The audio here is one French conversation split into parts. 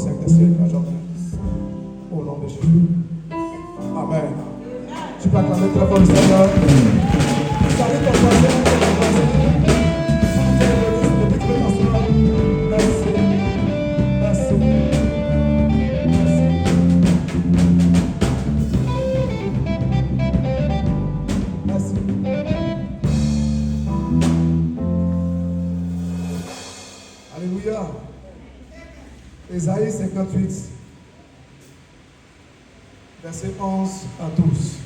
siècle des siècles. Au nom de Jésus. Amen. Tu peux acclamer très fort le Seigneur. Salut ton voisin, Merci. Merci. Merci. Alléluia. Ésaïe 58, versets 11 à 12.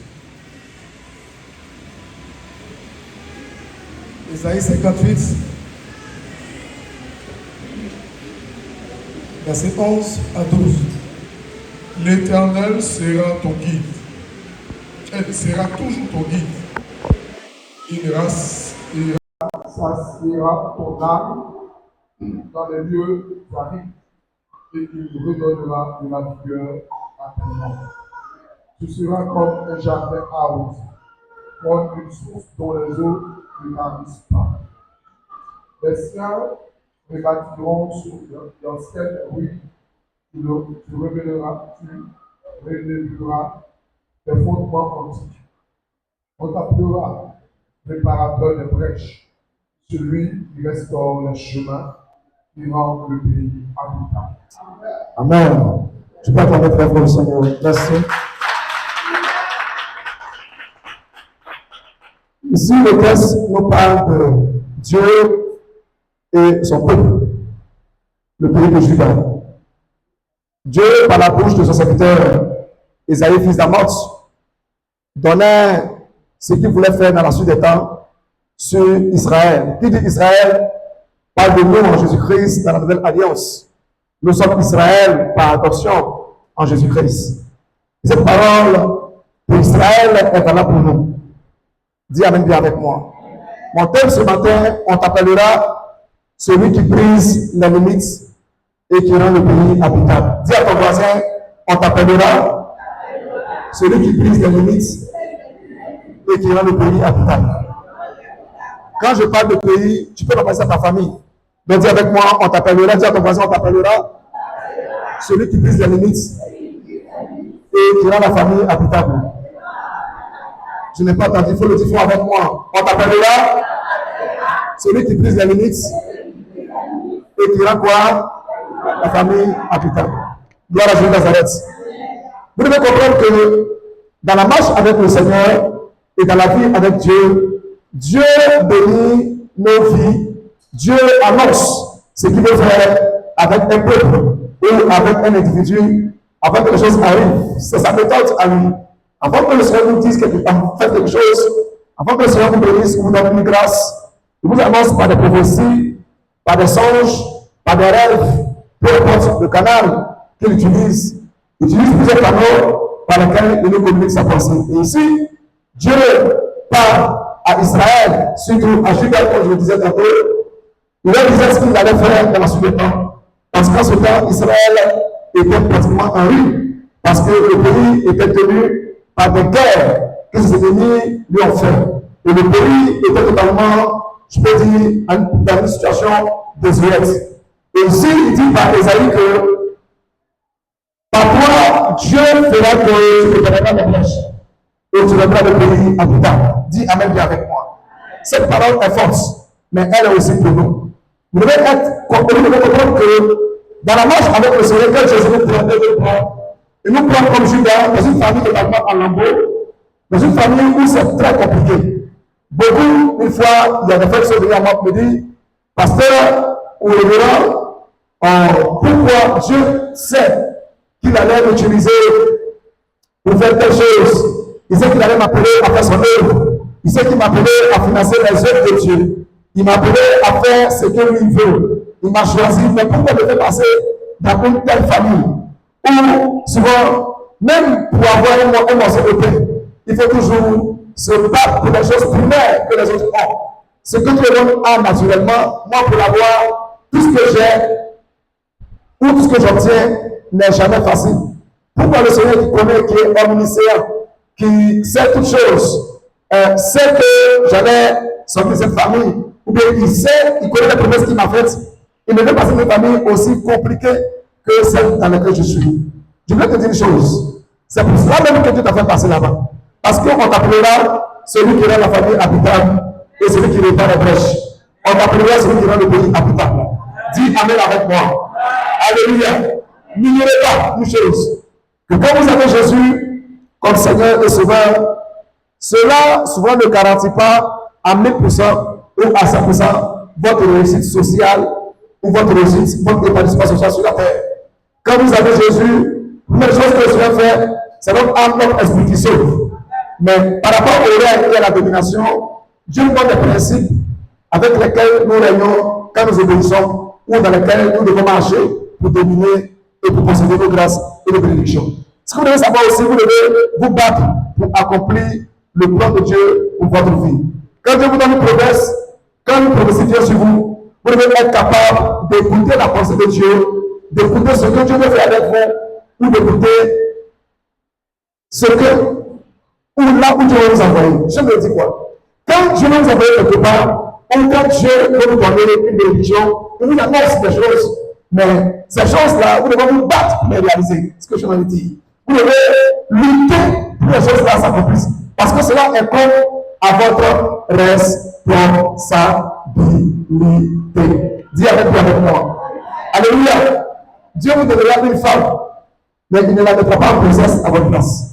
Ésaïe 58, versets 11 à 12. L'Éternel sera ton guide. Elle sera toujours ton guide. Il rassasiera ton âme dans les lieux arides et il redonnera de la vigueur à ton âme. Tu seras comme un jardin arrosé, comme une source dont les eaux ne tarissent pas. Les siens rebâtiront sur l'ancienne ruine. Tu révéleras les fondements antiques. On t'appellera préparateur des brèches, celui qui restaure les chemins, qui rend le pays habitable. Amen. Tu peux acclamer très fort le Seigneur. Merci. Ici, le texte nous parle de Dieu et son peuple, le pays de Juda. Dieu, par la bouche de son serviteur Ésaïe, fils d'Amoz, donnait ce qu'il voulait faire dans la suite des temps sur Israël. Qui dit Israël parle de nous en Jésus-Christ dans la nouvelle alliance. Nous sommes Israël par adoption en Jésus-Christ. Cette parole pour Israël est valable pour nous. Dis Amen bien avec moi. Mon thème ce matin, on t'appellera celui qui brise les limites et qui rend le pays habitable. Dis à ton voisin, on t'appellera celui qui brise les limites et qui rend le pays habitable. Quand je parle de pays, tu peux passer à ta famille. Donc dis avec moi, on t'appellera. Dis à ton voisin, on t'appellera celui qui brise les limites et qui rend la famille habitable. Je n'ai pas entendu, il faut le dire avec moi. On t'appellera celui qui brise les limites et qui rend quoi? La famille habitable. Gloire à Jésus de Nazareth. Vous devez comprendre que dans la marche avec le Seigneur et dans la vie avec Dieu, Dieu bénit nos vies. Dieu annonce ce qu'il veut faire avec un peuple ou avec un individu avant que les choses arrivent. C'est sa méthode à lui. Avant que le Seigneur nous dise quelque chose, avant que le Seigneur vous bénisse, vous donne une grâce, il vous annonce par des prophéties, par des songes, par des rêves, peu importe le canal qu'il utilise. Il utilise plusieurs canaux par lesquels il nous communique sa pensée. Et ici, Dieu parle à Israël, surtout à Juda, comme je le disais tantôt. Il leur disait ce qu'il allait faire dans la suite du temps. Parce qu'en ce temps, Israël était pratiquement en ruine. Parce que le pays était tenu par des guerres que ses ennemis lui ont fait. Et le pays était totalement, je peux dire, dans une situation désolée. Et ici, il dit par Ésaïe que par toi, Dieu fera que tu prépareras les brèches et tu rendras le pays habitable. Dis Amen bien avec moi. Cette parole est forte, mais elle est aussi pour nous. Vous devez comprendre que dans la marche avec le Seigneur, quand Jésus nous prend, il nous prend comme Judas dans une famille totalement en lambeaux, dans une famille où c'est très compliqué. Beaucoup, une fois, il y a des frères qui sont venus à moi pour me dire, pasteur ou révérend, pourquoi Dieu sait qu'il allait m'utiliser pour faire telle chose. Il sait qu'il allait m'appeler à faire son œuvre. Il sait qu'il m'appelait à financer les œuvres de Dieu. Il m'appelait à faire ce que lui veut. Il m'a choisi. Mais pourquoi me faire passer dans une telle famille où souvent, même pour avoir un morceau de pain, il faut toujours se battre pour les choses primaires que les autres ont. Ce que tout le monde a naturellement, moi pour l'avoir, tout ce que j'ai ou tout ce que j'obtiens n'est jamais facile. Pourquoi le Seigneur qui connaît, qui est omniscient, qui sait toutes choses, sait que j'allais sortir de cette famille, ou bien il sait, il connaît les promesses qu'il m'a faites, il ne veut pas cette famille aussi compliquée que celle dans laquelle je suis. Je voulais te dire une chose. C'est pour cela même que Dieu t'a fait passer là-bas. Parce qu'on t'appellera celui qui rend la famille habitable et celui qui répare les brèches. On t'appellera celui qui rend le pays habitable. Dis Amen avec moi. Alléluia. N'ignorez pas une chose. Que quand vous avez Jésus comme Seigneur et Sauveur, cela souvent ne garantit pas à 1000% ou à 100% votre réussite sociale ou votre réussite, votre épanouissement social sur la terre. Quand vous avez Jésus, les choses que je vais faire, c'est notre âme, notre esprit qui sauve. Mais par rapport au règne et à la domination, Dieu nous donne des principes avec lesquels nous régnons quand nous obéissons ou dans lesquels nous devons marcher pour dominer et pour posséder nos grâces et nos bénédictions. Ce que vous devez savoir aussi, vous devez vous battre pour accomplir le plan de Dieu pour votre vie. Quand Dieu vous donne une promesse, quand une promesse vient sur vous, vous devez être capable d'écouter la pensée de Dieu, d'écouter ce que Dieu veut faire avec vous, ou d'écouter ce que, ou là où Dieu va vous envoyer. Je me dis quoi? Quand Dieu va vous envoyer quelque part, ou quand Dieu veut vous donner une bénédiction, il vous annonce des choses. Mais ces choses-là, vous devez vous battre pour les réaliser. C'est ce que je veux dire. Vous devez lutter pour que les choses-là s'accomplissent. Parce que cela incombe à votre responsabilité. Dis avec moi. Alléluia. Dieu vous donnera une femme, mais il ne la mettra pas en princesse à votre place.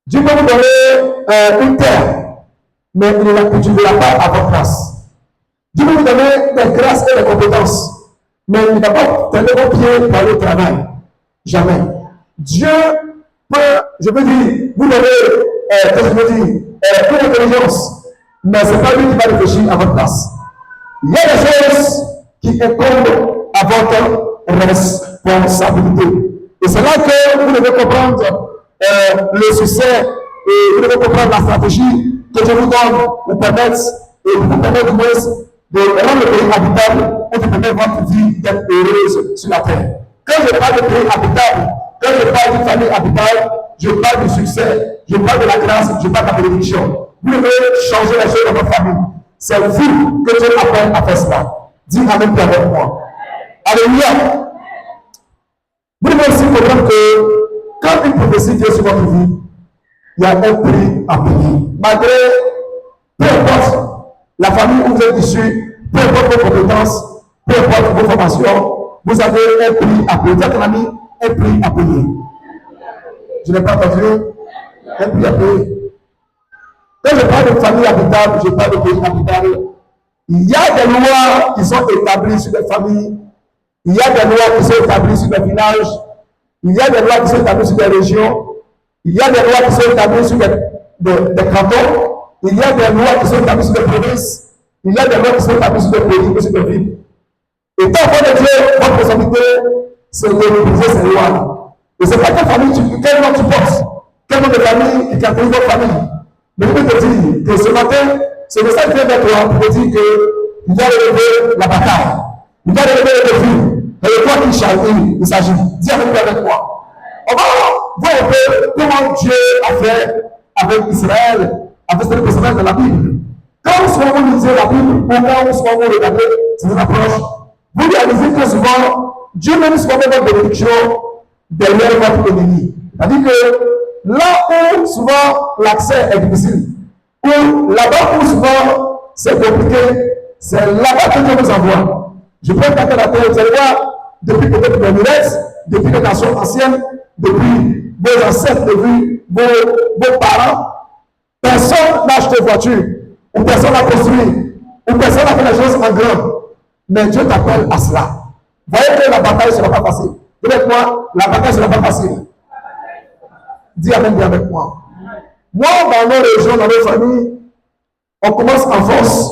Dieu peut vous donner une terre, mais il ne la cultivera pas à votre place. Dieu peut vous donner des grâces et des compétences, mais il ne va pas tenir vos pieds pour aller au travail. Jamais. Dieu peut, je veux dire, vous donner, une intelligence, mais ce n'est pas lui qui va réfléchir à votre place. Il y a des choses qui incombent à votre responsabilité. Et c'est là que vous devez comprendre le succès et vous devez comprendre la stratégie que Dieu vous donne pour permettre et vous permettre de rendre le pays habitable et de permettre votre vie d'être heureuse sur la terre. Quand je parle de pays habitable, quand je parle d'une famille habitable, je parle du succès, je parle de la grâce, je parle de la bénédiction. Vous devez changer les choses dans votre famille. C'est vous que Dieu appelle à faire cela. Dis Amen avec moi. Alléluia. Vous devez aussi comprendre que quand une prophétie vient sur votre vie, il y a un prix à payer. Malgré, peu importe la famille où vous êtes issu, peu importe vos compétences, peu importe vos formations, vous avez un prix à payer. Dites à ton ami, un prix à payer. Je n'ai pas entendu. Un prix à payer. Quand je parle de famille habitable, je parle de pays habitable. Il y a des lois qui sont établies sur les familles. Il y a des lois qui sont établies sur les villages. Il y a des lois qui sont établies sur les régions. Il y a des lois qui sont établies sur des cantons. Il y a des lois qui sont établies sur les provinces. Il y a des lois qui sont établies sur les pays et sur les villes. Et tant qu'on est Dieu, votre responsabilité, c'est de réaliser ces lois. Et c'est pas quelle famille quel nom tu portes, quel nom de famille qui caractérise votre famille. Mais je peux te dire que ce matin, c'est le Seigneur qui vient vers toi pour te dire qu'il doit relever la bataille. Il doit relever le défi. Et de toi qui il s'agit. Dis avec moi. On va voir un peu comment Dieu a fait avec Israël, avec ce personnage de la Bible. Quand souvent vous lisez la Bible, ou quand souvent vous regardez ces approches, vous réalisez que souvent, Dieu même souvent met votre bénédiction derrière votre ennemi. C'est-à-dire que là où souvent l'accès est difficile, ou là-bas où souvent c'est compliqué, c'est là-bas que Dieu nous envoie. Je peux regarder la terre, vous allez voir, depuis peut-être les Mires, depuis les nations anciennes, depuis vos ancêtres, depuis vos parents, personne n'a acheté voiture, ou personne n'a construit, ou personne n'a fait les choses en grand. Mais Dieu t'appelle à cela. Voyez que la bataille ne sera pas facile. Dis avec moi, la bataille ne sera pas facile. Dis Amen bien avec moi. Moi, dans nos régions, dans nos familles, on commence en force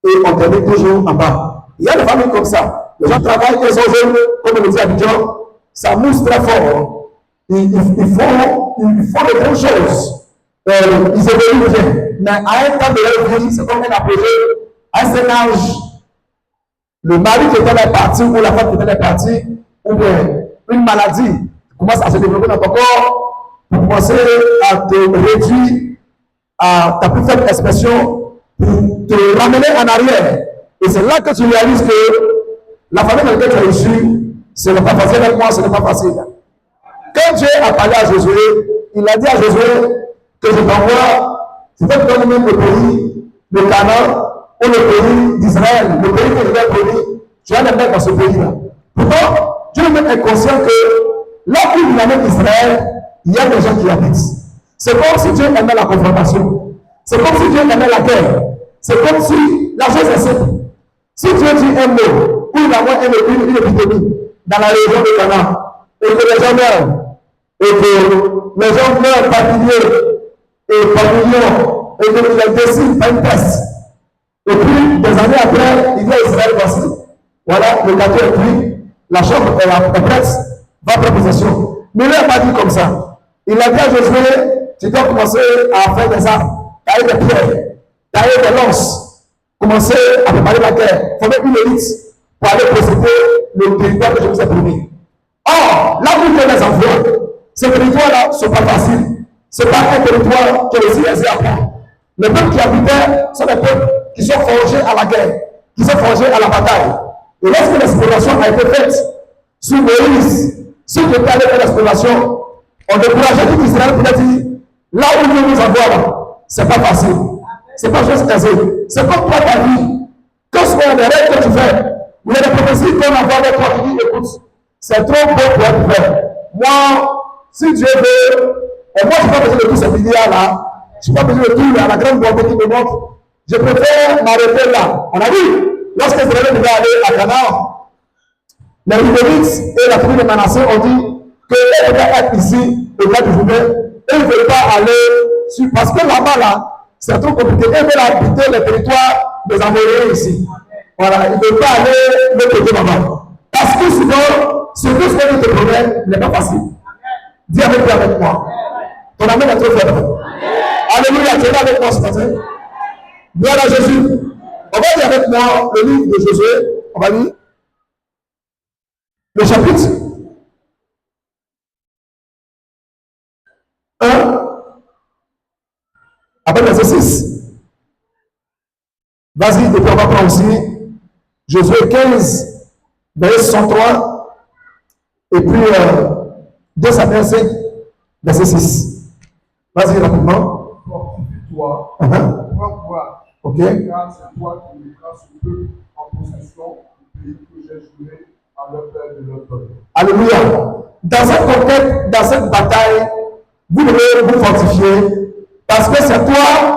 et on termine toujours en bas. Il y a des familles comme ça. Les gens travaillent, ils sont jeunes, comme on le dit à Abidjan, ça mousse très fort. Ils font de grandes choses. Ils évoluent bien. Mais à un temps de leur vie, c'est comme un apogée. À un certain âge, le mari qui était là parti ou la femme qui était là partie, ou bien une maladie commence à se développer dans ton corps pour commencer à te réduire à ta plus faible expression pour te ramener en arrière. Et c'est là que tu réalises que La famille dans laquelle tu es issu, ce n'est pas facile avec moi, ce n'est pas facile. Quand Dieu a parlé à Josué, il a dit à Josué que je t'envoie, c'est pas que même le pays de Canaan ou le pays d'Israël, le pays que je vais promis, tu vas les mettre dans ce pays-là. Pourtant, Dieu même est conscient que là où il amène Israël, il y a des gens qui habitent. C'est comme si Dieu aimait la confrontation. C'est comme si Dieu aimait la guerre. C'est comme si la chose est simple. Si Dieu dit un mot, ou il envoie une épidémie dans la région de Canaan, et que les gens meurent, et que les gens meurent par milliers et par millions, et que les décide par une peste, et puis des années après, il vient à Israël voici, voilà, le gâteau est cuit, la chambre est prête, va prendre possession. Mais il n'a pas dit comme ça. Il a dit à Josué, tu dois commencer à faire des armes, tailler des pierres, tailler des lances, commencer à préparer la guerre, former une élite pour aller posséder le territoire que je vous ai promis. Or, là où Dieu les envoie, ces territoires-là ne sont pas faciles. Ce n'est pas un territoire qui est aussi aisé à prendre. Les peuples qui habitaient sont des peuples qui sont forgés à la guerre, qui sont forgés à la bataille. Et lorsque l'exploration a été faite sous Moïse, ceux qui étaient allés faire l'exploration ont découragé tout Israël pour dire là où Dieu nous envoie, ce n'est pas facile. Ce n'est pas juste aisé. C'est comme toi ta vie. Que ce soit les rêves que tu fais, ou les prophéties qu'on envoie avec toi qui dit écoute, c'est trop beau pour être vrai. Moi, si Dieu veut, et moi je n'ai pas besoin de tous ces milliards-là, je n'ai pas besoin de tout la grande bombe qui me montre. Je préfère m'arrêter là. On a vu, lorsque Israël devait aller à Canaan, les Rubénites et la tribu de Manassé ont dit qu'ils devaient être ici, au cas du Jourdain, et ils ne veulent pas aller sur. Parce que là-bas, là, c'est trop compliqué. Ils veulent habiter les territoires des Amoréens ici. Voilà, ils ne veulent pas aller le côté là-bas. Parce que sinon, ce que je te promets n'est pas facile. Dis avec moi. Ton amour est trop faible. Alléluia, tu es là avec moi ce matin. Gloire à Jésus. On va lire avec moi le livre de Josué. On va lire le chapitre 1, après verset 6. Vas-y, et puis on va prendre aussi Josué 15, verset 63, et puis 2 Samuel 5, verset 6. Vas-y rapidement. Fortifie-toi, prends courage. Ok. Car c'est toi qui mettras ce peuple en possession du pays que j'ai juré à leur père de leur donner. Alléluia. Dans cette conquête, dans cette bataille, vous devez vous fortifier parce que c'est toi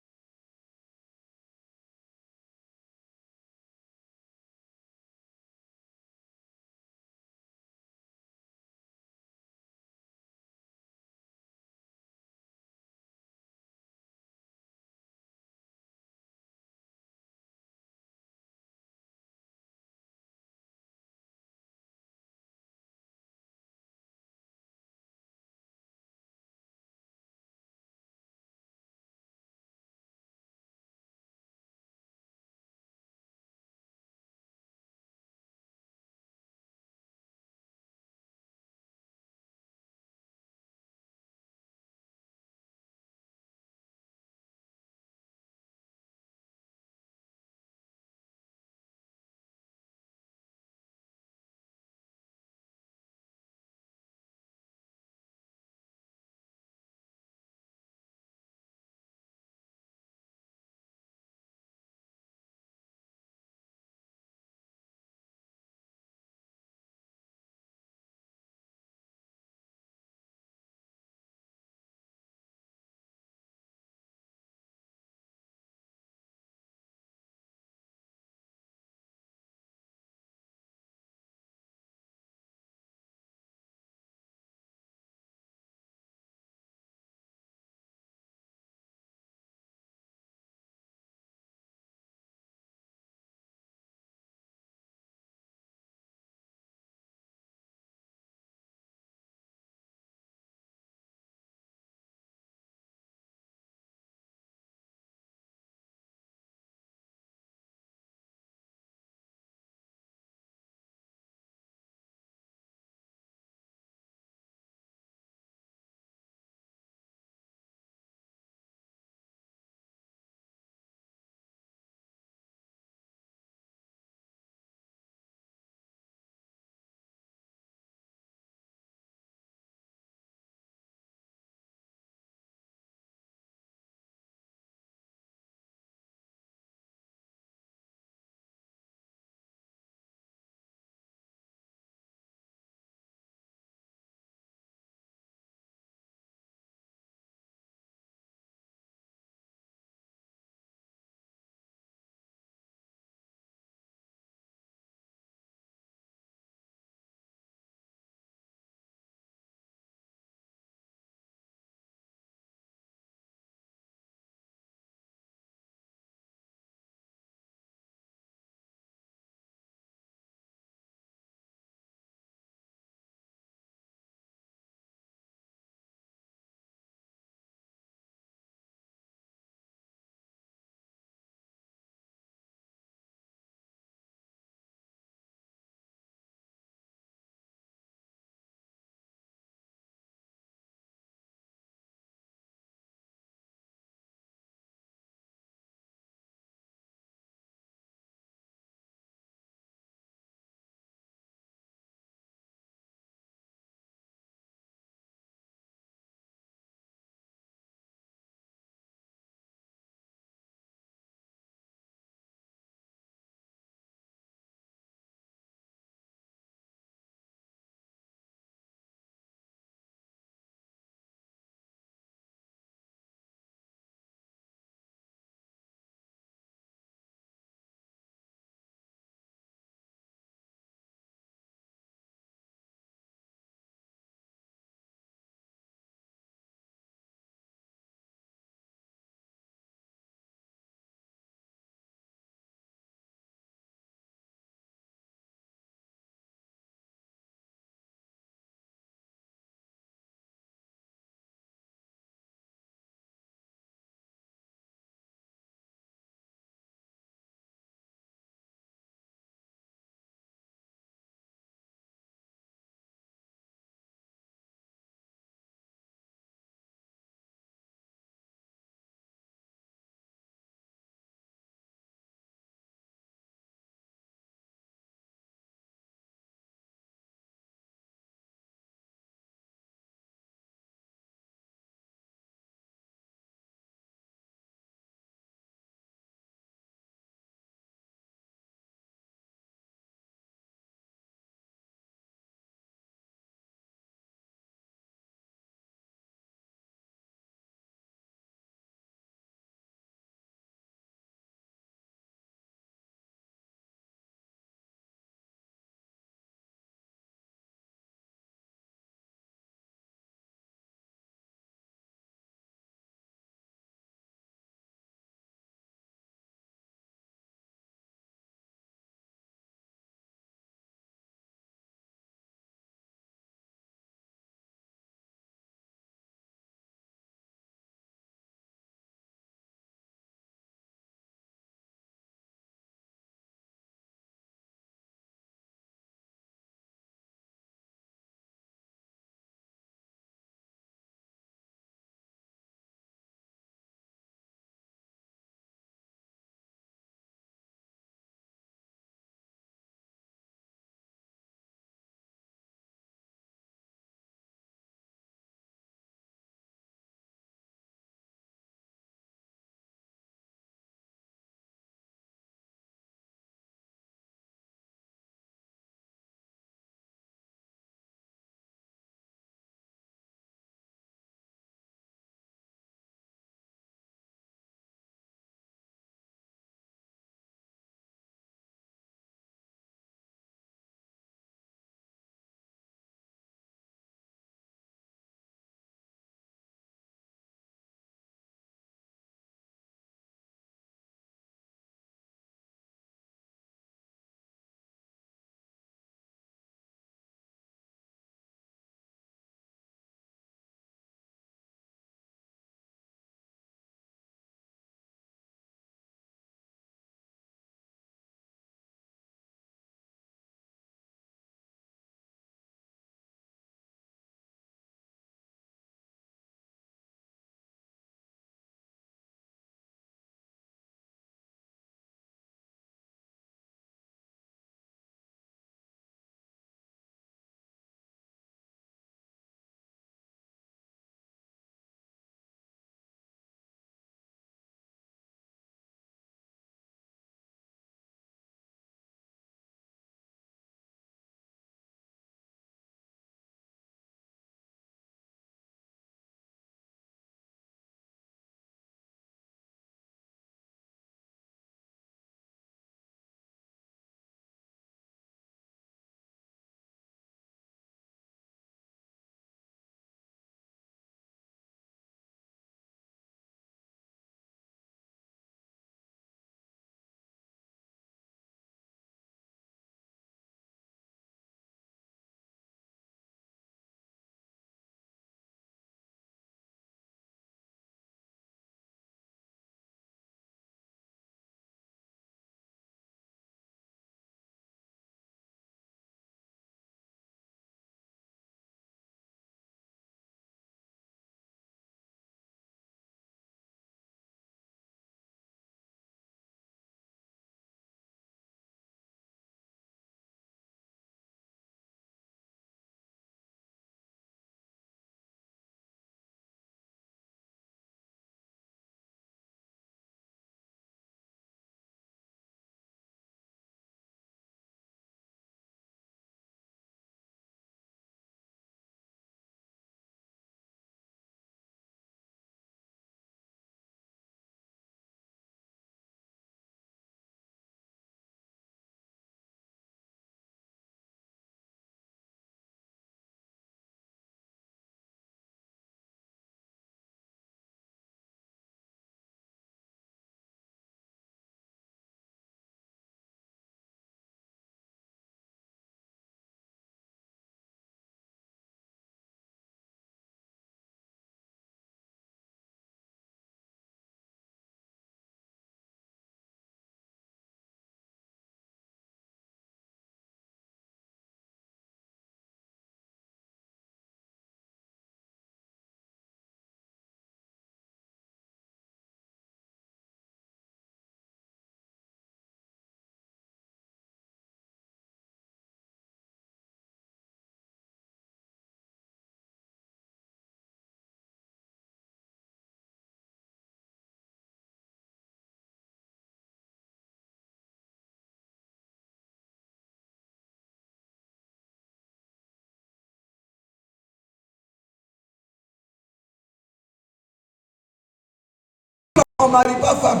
On ne marie pas femme.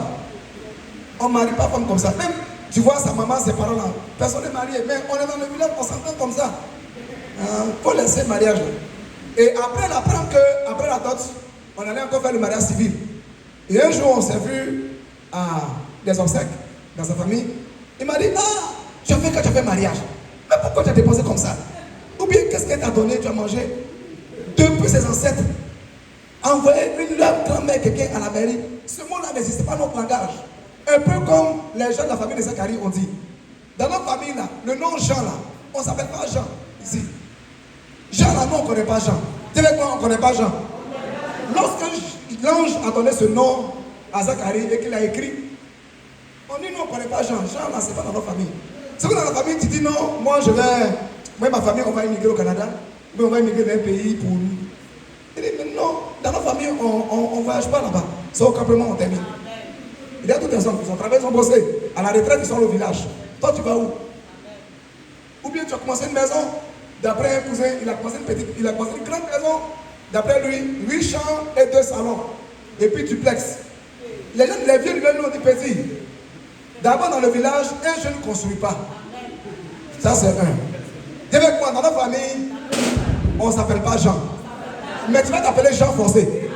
On ne marie pas femme comme ça. Même, tu vois, sa maman, ses parents là, personne n'est marié. Mais on est dans le village, on s'entend comme ça. Il faut laisser le mariage. Et après, elle apprend qu'après la dot, on allait encore faire le mariage civil. Et un jour, on s'est vu à des obsèques dans sa famille. Il m'a dit, ah, tu as fait quand tu as fait mariage. Mais pourquoi tu as dépensé comme ça? Ou bien, qu'est-ce qu'elle t'a donné, tu as mangé? Depuis ses ancêtres, envoyer une leur grand-mère, quelqu'un à la mairie. Ce mot-là n'existe pas dans notre langage. Un peu comme les gens de la famille de Zacharie ont dit. Dans notre famille, là, le nom Jean, là, on ne s'appelle pas Jean, ici. Jean, là, nous, on ne connaît pas Jean. Dis avec moi, on ne connaît pas Jean. Lorsque l'ange a donné ce nom à Zacharie et qu'il a écrit, on dit non, on ne connaît pas Jean. Jean, là, ce n'est pas dans notre famille. C'est que dans la famille, tu dis non, moi, ma famille, on va immigrer au Canada, mais on va immigrer dans un pays pour nous. Il dit, mais non, dans notre famille, on ne voyage pas là-bas. C'est au campement, on termine. Il y a tous des hommes qui ont travaillé, ils ont bossé. À la retraite, ils sont au village. Toi, tu vas où? Ou bien tu as commencé une maison, d'après un cousin, il a commencé une grande maison. D'après lui, 8 chambres et 2 salons. Et puis duplex. Les vieux du nous ont dit petit. D'abord dans le village, un jeune ne construit pas. Ça c'est un. Dis avec moi, dans notre famille, on ne s'appelle pas Jean. Mais tu vas t'appeler Jean Forcé.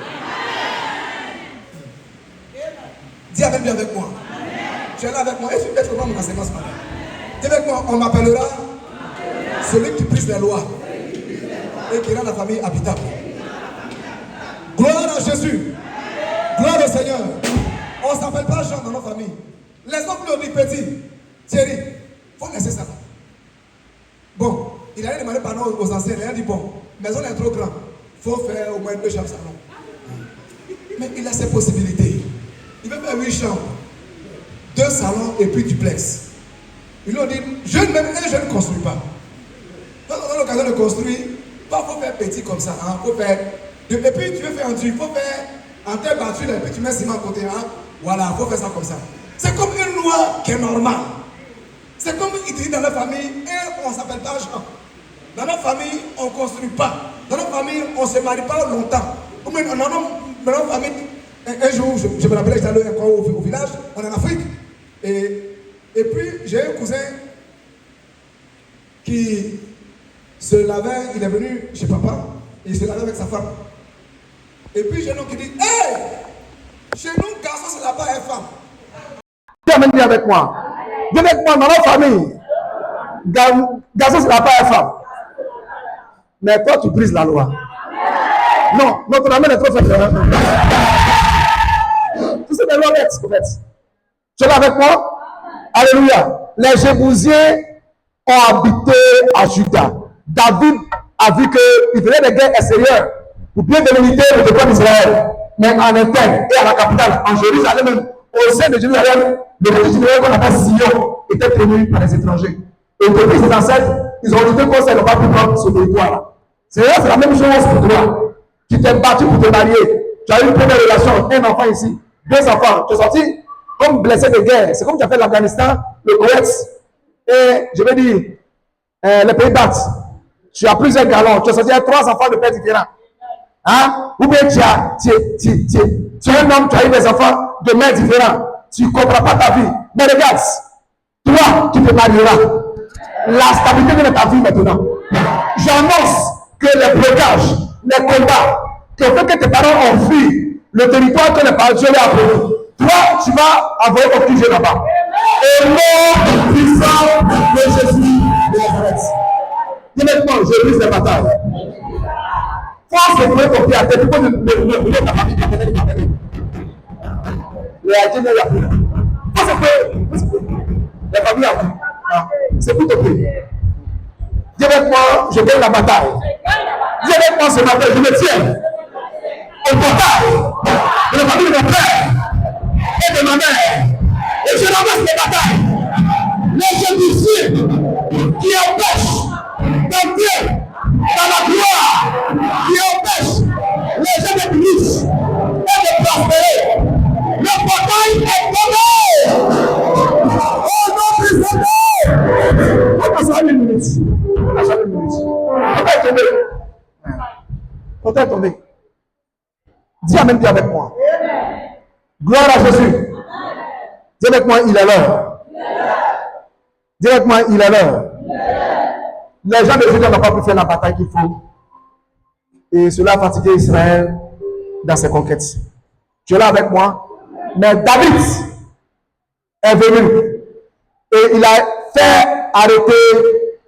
Dis avec bien avec moi. Tu es là avec moi. Et tu peux être dans mon enseignement ce matin. Dis avec moi, on m'appellera celui qui brise les lois et qui rend la famille habitable. Gloire à Jésus. Gloire au Seigneur. On ne s'appelle pas Jean dans nos familles. Les hommes lui ont dit petit. Thierry, il faut laisser ça là. Bon, il allait demander pardon aux anciens. Il a dit bon, maison est trop grande. Il faut faire au moins 2 chambres salon. Mais il a ses possibilités. Il veut faire 8 chambres, 2 salons et puis duplex. Ils lui ont dit, même un jeune ne construit pas. Quand on a l'occasion de construire, il faut faire petit comme ça. Hein, faut faire, et puis tu veux faire un truc, il faut faire en terre battue, et puis tu mets ciment à côté. Hein, voilà, il faut faire ça comme ça. C'est comme une loi qui est normale. C'est comme il dit dans la famille, et on ne s'appelle pas Jean. Dans notre famille, on ne construit pas. Dans notre famille, on ne se marie pas longtemps. Ou même dans notre famille, un jour, je me rappelle, j'étais allé au village, on est en Afrique. Et puis, j'ai un cousin qui se lavait, il est venu chez papa, et il se lavait avec sa femme. Et puis, j'ai un homme qui dit, hey, chez nous, garçon, c'est là-bas, et femme. Dis avec moi. Dis avec moi, dans notre famille, garçon, c'est là-bas, et femme. Mais toi, tu brises la loi. Non, notre amène est trop faible. Tu sais, les lois lettres, en fait. Tu es là avec moi? Alléluia. Les Jébusiens ont habité à Juda. David a vu qu'il venait des guerres extérieures pour bien délimiter le territoire d'Israël. Mais en interne et à la capitale, en Jérusalem, même, au sein de Jérusalem, le petit qu'on appelle Sion était tenu par les étrangers. Et depuis ses ancêtres, ils ont dit qu'on ne va plus prendre ce territoire-là. C'est la même chose pour toi. Tu t'es battu pour te marier. Tu as eu une première relation, un enfant ici, 2 enfants. Tu es sorti comme blessé de guerre. C'est comme tu as fait l'Afghanistan, le Koweït, et je vais dire, les Pays-Bas. Tu as plusieurs galons. Tu as sorti 3 enfants de pères différents. Hein? Ou bien tu es un homme, tu as eu des enfants de mères différents. Tu ne comprends pas ta vie. Mais regarde, toi, tu te marieras. La stabilité de ta vie maintenant. J'annonce que les blocages, les combats, qui ont fait que tes parents ont fui le territoire que les parents Dieu leur a promis. Toi, tu vas avoir aucun jeu là-bas. Au nom puissant de Jésus de Nazareth. Dis-moi, je brise les batailles. Force de trouver ton pied à tête, tu peux ne rouler ta famille, ta famille, ta famille. Les Adjéniens, il y a plus. Parce que la famille a plus. C'est pour te pied. Dis avec moi, je gagne la bataille. Dis avec moi ce matin, je me tiens au portail de la famille de mon père et de ma mère. Et je ramasse les batailles. Les Jébusiens qui empêchent d'entrer dans la gloire, qui empêchent les gens d'être riches et de prospérer. Le portail est tombé. Oh non, Christ! On passe à 1 minute. On passe à 1 minute. On est tombé. On est tombé. Dis Amen, dis avec moi. Gloire à Jésus. Dis avec moi, il est l'heure. Dis avec moi, il est l'heure. Les gens de Juda n'ont pas pu faire la bataille qu'il faut. Et cela a fatigué Israël dans ses conquêtes. Tu es là avec moi? Mais David est venu et il a fait arrêter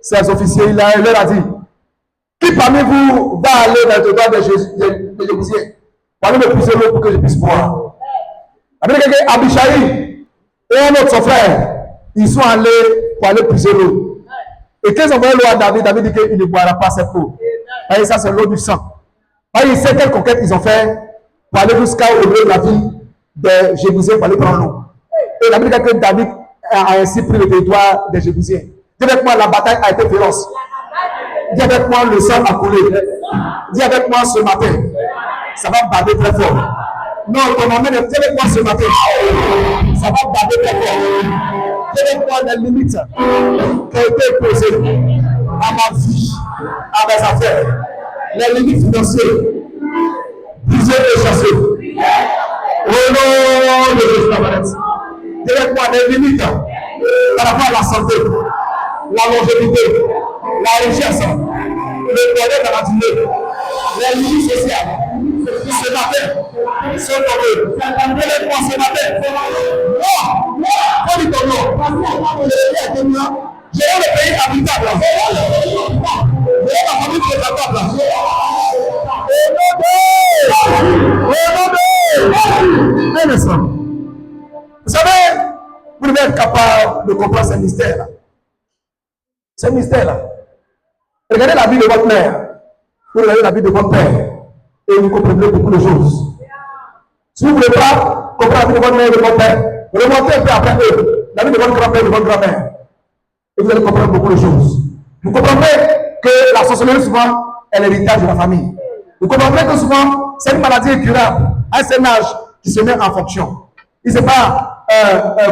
ses officiers. Il leur a dit, qui parmi vous va aller dans le droit de Jébusiens pour aller me puiser l'eau pour que je puisse boire? Abishai et un autre son frère, ils sont allés pour aller puiser l'eau. Et quand ils ont envoyé l'eau à David, David dit qu'il ne boira pas cette eau. Et ça, c'est l'eau du sang. Et il sait quelle conquête ils ont fait pour aller jusqu'au milieu de la vie des Jébusiens pour aller prendre l'eau. Et la Bible dit que David a ainsi pris le territoire des Jébusiens. Dis avec moi, la bataille a été féroce. Dis avec moi, le sang a coulé. Dis avec moi ce matin, ça va bader très fort. Non, ton nom, dis avec moi ce matin, ça va bader très fort. Dis avec moi les limites qui ont été posées à ma vie, à mes affaires, les limites financières, brisées et chassées. Au nom de Jésus, dis avec moi les limites par rapport à la santé, la longévité, la richesse, le bonheur dans la durée, les limites sociales. Ce matin, ce tombé, dis-le-moi ce matin. Moi, on dit ton nom. J'ai le pays habitable. J'ai la famille présentable. Un instant. Vous savez, vous devez être capable de comprendre ces mystères-là. Ces mystères-là. Regardez la vie de votre mère. Vous regardez la vie de votre père. Et vous comprenez beaucoup de choses. Si vous ne voulez pas comprendre la vie de votre mère et de votre père, remontez un peu après eux, la vie de votre grand-père et de votre grand-mère. Et vous allez comprendre beaucoup de choses. Vous comprendrez que la sorcellerie, souvent, est l'héritage de la famille. Vous comprendrez que souvent, c'est une maladie incurable, à un certain âge qui se met en fonction. Et ce n'est pas,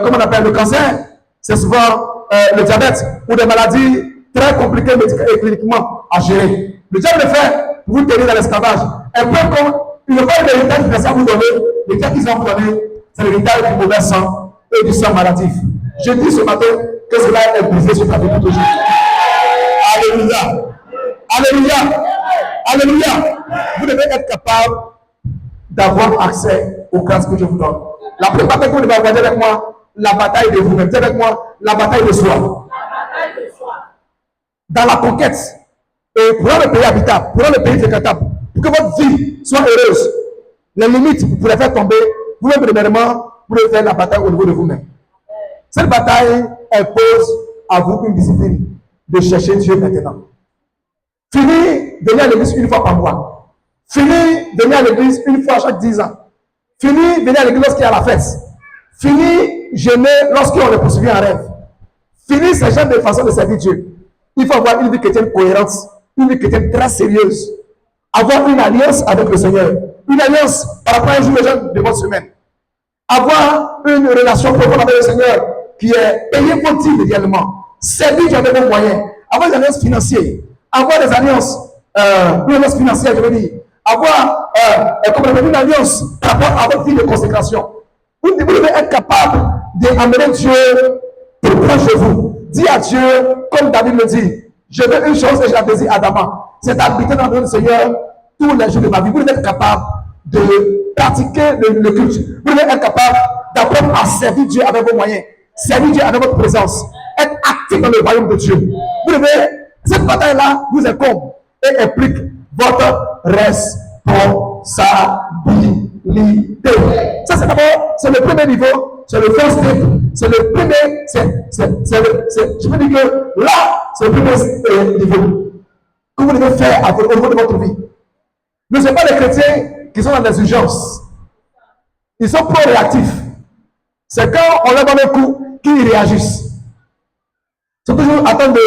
comment on appelle le cancer, c'est souvent le diabète ou des maladies très compliquées et cliniquement à gérer. Le diable le fait pour vous tenir dans l'esclavage. Un peu comme il ne veut pas l'héritage que ça vous donner, le diable qu'ils vont vous donner, c'est l'héritage du mauvais sang et du sang maladif. Je dis ce matin que cela est brisé sur ta vie pour toujours. Alléluia. Alléluia. Alléluia. Vous devez être capable d'avoir accès aux grâces que je vous donne. La première bataille que vous devez avoir avec moi, la bataille de vous-même. C'est avec moi, la bataille de soi. Dans la conquête, et pour le pays habitable, pour le pays fréquentable, pour que votre vie soit heureuse, les limites, vous pouvez faire tomber, vous-même, premièrement, vous devez faire la bataille au niveau de vous-même. Cette bataille impose à vous une discipline de chercher Dieu maintenant. Fini de venir à l'église une fois par mois. Fini de venir à l'église une fois chaque 10 ans. Fini de venir à l'église lorsqu'il y a la fête. Fini jeûner lorsqu'on est poursuivi en rêve. Fini ce genre de façon de servir Dieu. Il faut avoir une vie chrétienne cohérente, une vie chrétienne très sérieuse. Avoir une alliance avec le Seigneur. Une alliance par rapport à un jour de votre semaine. Avoir une relation profonde avec le Seigneur qui est payée pour dire réellement. Servir Dieu avec vos moyens. Avoir des alliances financières. Avoir des alliances, une alliance financière, je veux dire. Avoir une alliance par rapport à votre vie de consécration. Vous devez être capable d'amener Dieu tout proche de vous. Dis à Dieu, comme David le dit, je veux une chose et je la désire ardemment. C'est d'habiter dans le Seigneur tous les jours de ma vie. Vous devez être capable de pratiquer le culte. Vous devez être capable d'apprendre à servir Dieu avec vos moyens. Servir Dieu avec votre présence. Être actif dans le royaume de Dieu. Vous devez, cette bataille-là vous incombe et implique votre responsabilité. Ça, c'est d'abord, c'est le premier niveau, c'est le first step, c'est le premier, je veux dire que là, c'est le premier niveau que vous devez faire au niveau de votre vie. Ne sont pas les chrétiens qui sont dans les urgences. Ils sont pro-réactifs. C'est quand on leur donne un coup qu'ils réagissent. Ils sont toujours en train de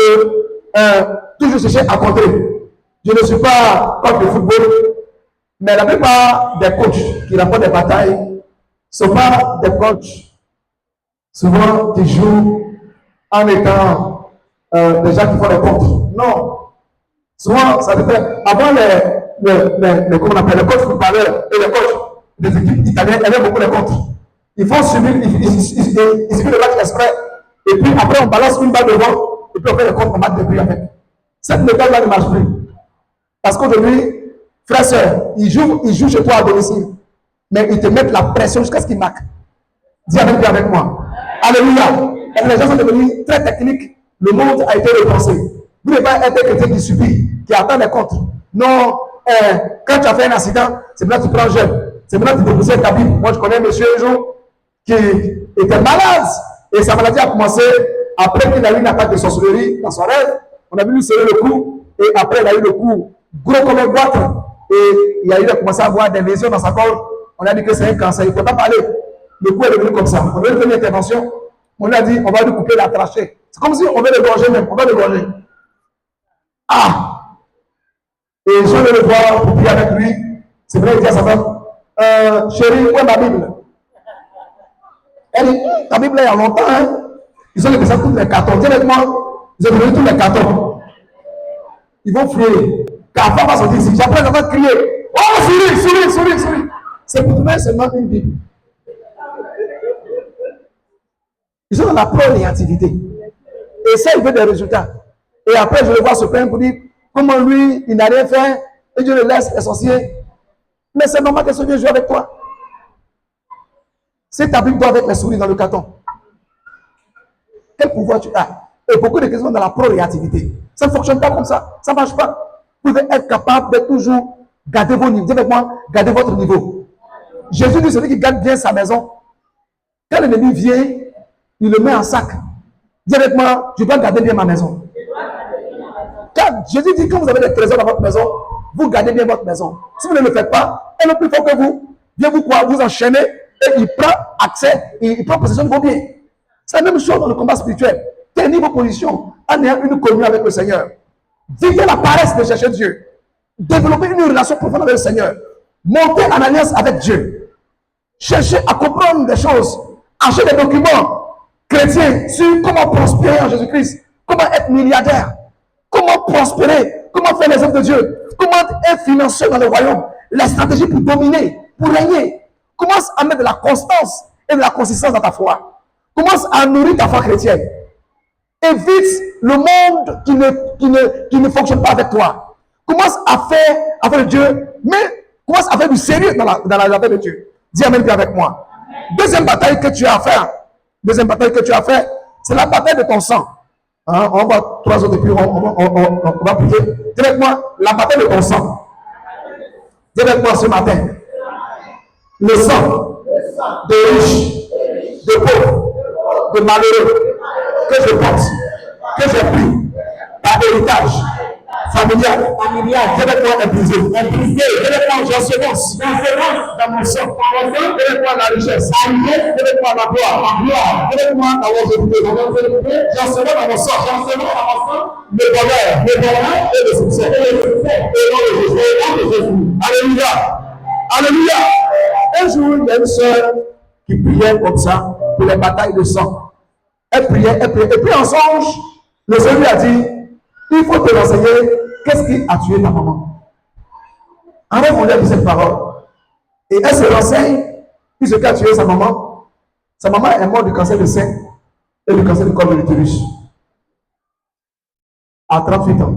toujours chercher à contrer. Je ne suis pas contre le football, mais la plupart des coachs qui remportent des batailles ne sont pas des coachs souvent qui jouent en étant des gens qui font des contres. Non. Souvent, ça dépend. Avant comment on appelle les coachs footballeurs et les coachs des équipes italiennes aimaient beaucoup les contres. Ils font subir, ils suivent le match exprès, et puis après on balance une balle devant, et puis on fait le contre, on marque des buts avec. Cette méthode-là ne marche plus. Parce qu'aujourd'hui, frère, soeur, ils jouent chez toi à domicile, mais ils te mettent la pression jusqu'à ce qu'ils marquent. Dis avec moi. Alléluia. Et les gens sont devenus très techniques. Le monde a été repensé. Vous n'êtes pas un chrétien qui subit, qui attend les comptes. Non, quand tu as fait un accident, c'est maintenant que tu prends jeune. C'est maintenant que tu déposes ta Bible. Moi, je connais un monsieur un jour qui était malade. Et sa maladie a commencé après qu'il a eu une attaque de sorcellerie dans son rêve. On a vu lui serrer le cou. Et après, il a eu le cou gros comme un boîte. Et il a commencé à avoir des lésions dans sa gorge. On a dit que c'est un cancer. Il ne peut pas parler. Le cou est devenu comme ça. On veut faire une intervention. On lui a dit, on va lui couper la trachée. C'est comme si on veut le gorger même. On va le gorger. Ah! Et je vais le voir pour prier avec lui. C'est vrai, il dit à sa femme, chérie, où est ma Bible? Elle dit, ta Bible, il y a longtemps, hein? Ils ont laissé tous les cartons. Directement, ils ont donné tous les cartons. Ils vont fuir. Car la femme va sortir ici. Après, ils vont crier, oh, souris. C'est pour trouver seulement une Bible. Ils sont dans la pro-réactivité. Et ça, il veut des résultats. Et après, je le vois se plaindre pour dire comment lui, il n'a rien fait, et Dieu le laisse, les sorciers. Mais c'est normal que ce Dieu joue avec toi. C'est ta Bible avec les souris dans le carton. Quel pouvoir tu as? Et beaucoup de questions dans la pro-réactivité. Ça ne fonctionne pas comme ça. Ça ne marche pas. Vous devez être capable de toujours garder vos niveaux. Dis avec moi, gardez votre niveau. Jésus dit celui qui garde bien sa maison. Quand l'ennemi vient, il le met en sac. Dis avec moi, je dois garder bien ma maison. Car Jésus dit, quand vous avez des trésors dans votre maison, vous gardez bien votre maison. Si vous ne le faites pas, elle est plus fort que vous. Vient vous enchaîner et il prend accès, il prend possession de vos biens. C'est la même chose dans le combat spirituel. Tenez vos positions en ayant une communion avec le Seigneur. Vivez la paresse de chercher Dieu. Développez une relation profonde avec le Seigneur. Montez en alliance avec Dieu. Cherchez à comprendre des choses. Achetez des documents chrétiens sur comment prospérer en Jésus-Christ. Comment être milliardaire. Comment prospérer. Comment faire les œuvres de Dieu. Comment être financier dans le royaume. La stratégie pour dominer, pour régner. Commence à mettre de la constance et de la consistance dans ta foi. Commence à nourrir ta foi chrétienne. Évite le monde qui ne fonctionne pas avec toi. Commence à faire avec Dieu, mais commence à faire du sérieux dans la affaire de Dieu. Dis amen avec moi. Deuxième bataille que tu as à faire, c'est la bataille de ton sang. Hein, on va 3 autres et puis on va prier. Dis avec moi, la bataille de ton sang. Dis avec moi ce matin. Le sang de riches, de pauvres, de malheureux que je porte, que j'ai pris par héritage familial, dis avec moi épuisé. Dis avec moi j'assurance dans mon sang. Dis avec moi la richesse. Dis avec moi la gloire. Dis avec moi la longévité. J'assurance dans mon sang. Le bonheur et le succès. Au nom de Jésus. Alléluia. Alléluia. Un jour, il y a une soeur qui priait comme ça pour les batailles de sang. Elle priait. Et puis en songe, le Seigneur lui a dit, il faut te renseigner qu'est-ce qui a tué ta maman. En rêve, on lui a dit cette parole. Et elle se renseigne, puis ce qui a tué sa maman est morte du cancer du sein et du cancer du col de l'utérus. À 38 ans.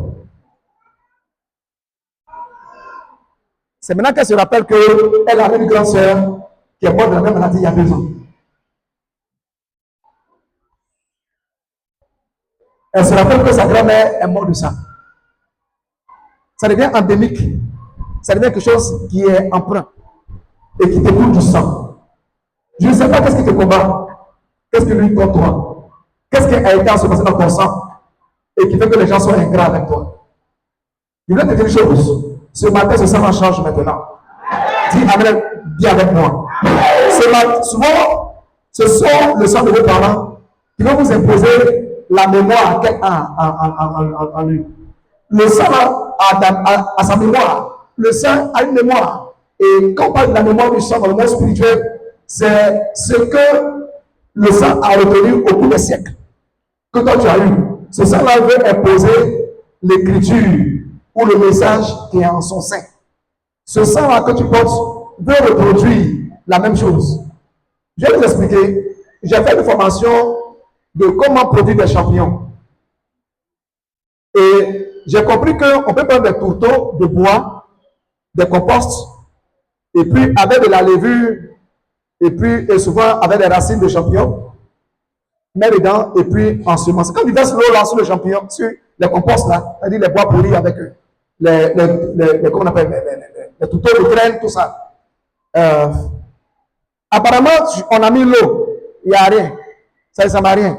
C'est maintenant qu'elle se rappelle qu'elle avait une grande sœur qui est morte de la même maladie il y a 2 ans. Elle se rappelle que sa grand-mère est morte de ça. Ça devient endémique. Ça devient quelque chose qui est emprunt et qui te coule du sang. Je ne sais pas qu'est-ce qui te combat, qu'est-ce qui lui contre toi, qu'est-ce qui a été ensemencé dans ton sang et qui fait que les gens sont ingrats avec toi. Je voulais te dire une chose. Ce matin, ce sang change maintenant. Dis amen, bien avec moi. Souvent, ce sont le sang de vos parents qui vont vous imposer la mémoire en lui. Le sang a sa mémoire. Le sang a une mémoire. Et quand on parle de la mémoire du sang dans le monde spirituel, c'est ce que le sang a retenu au cours des siècles. Que toi tu as eu. Ce sang-là veut imposer l'écriture ou le message qui est en son sein. Ce sang-là que tu portes veut reproduire la même chose. Je vais vous expliquer. J'ai fait une formation de comment produire des champignons. Et j'ai compris qu'on peut prendre des tourteaux de bois, des composts, et puis avec de la levure, et souvent avec des racines de champignons, mettre dedans, et puis ensemencer. Quand tu verses l'eau là sur le champignon, sur les composts là, c'est-à-dire les bois pourris avec comment on appelle, les tourteaux de graines, tout ça. Apparemment, on a mis l'eau, il n'y a rien. Ça ne sert à rien.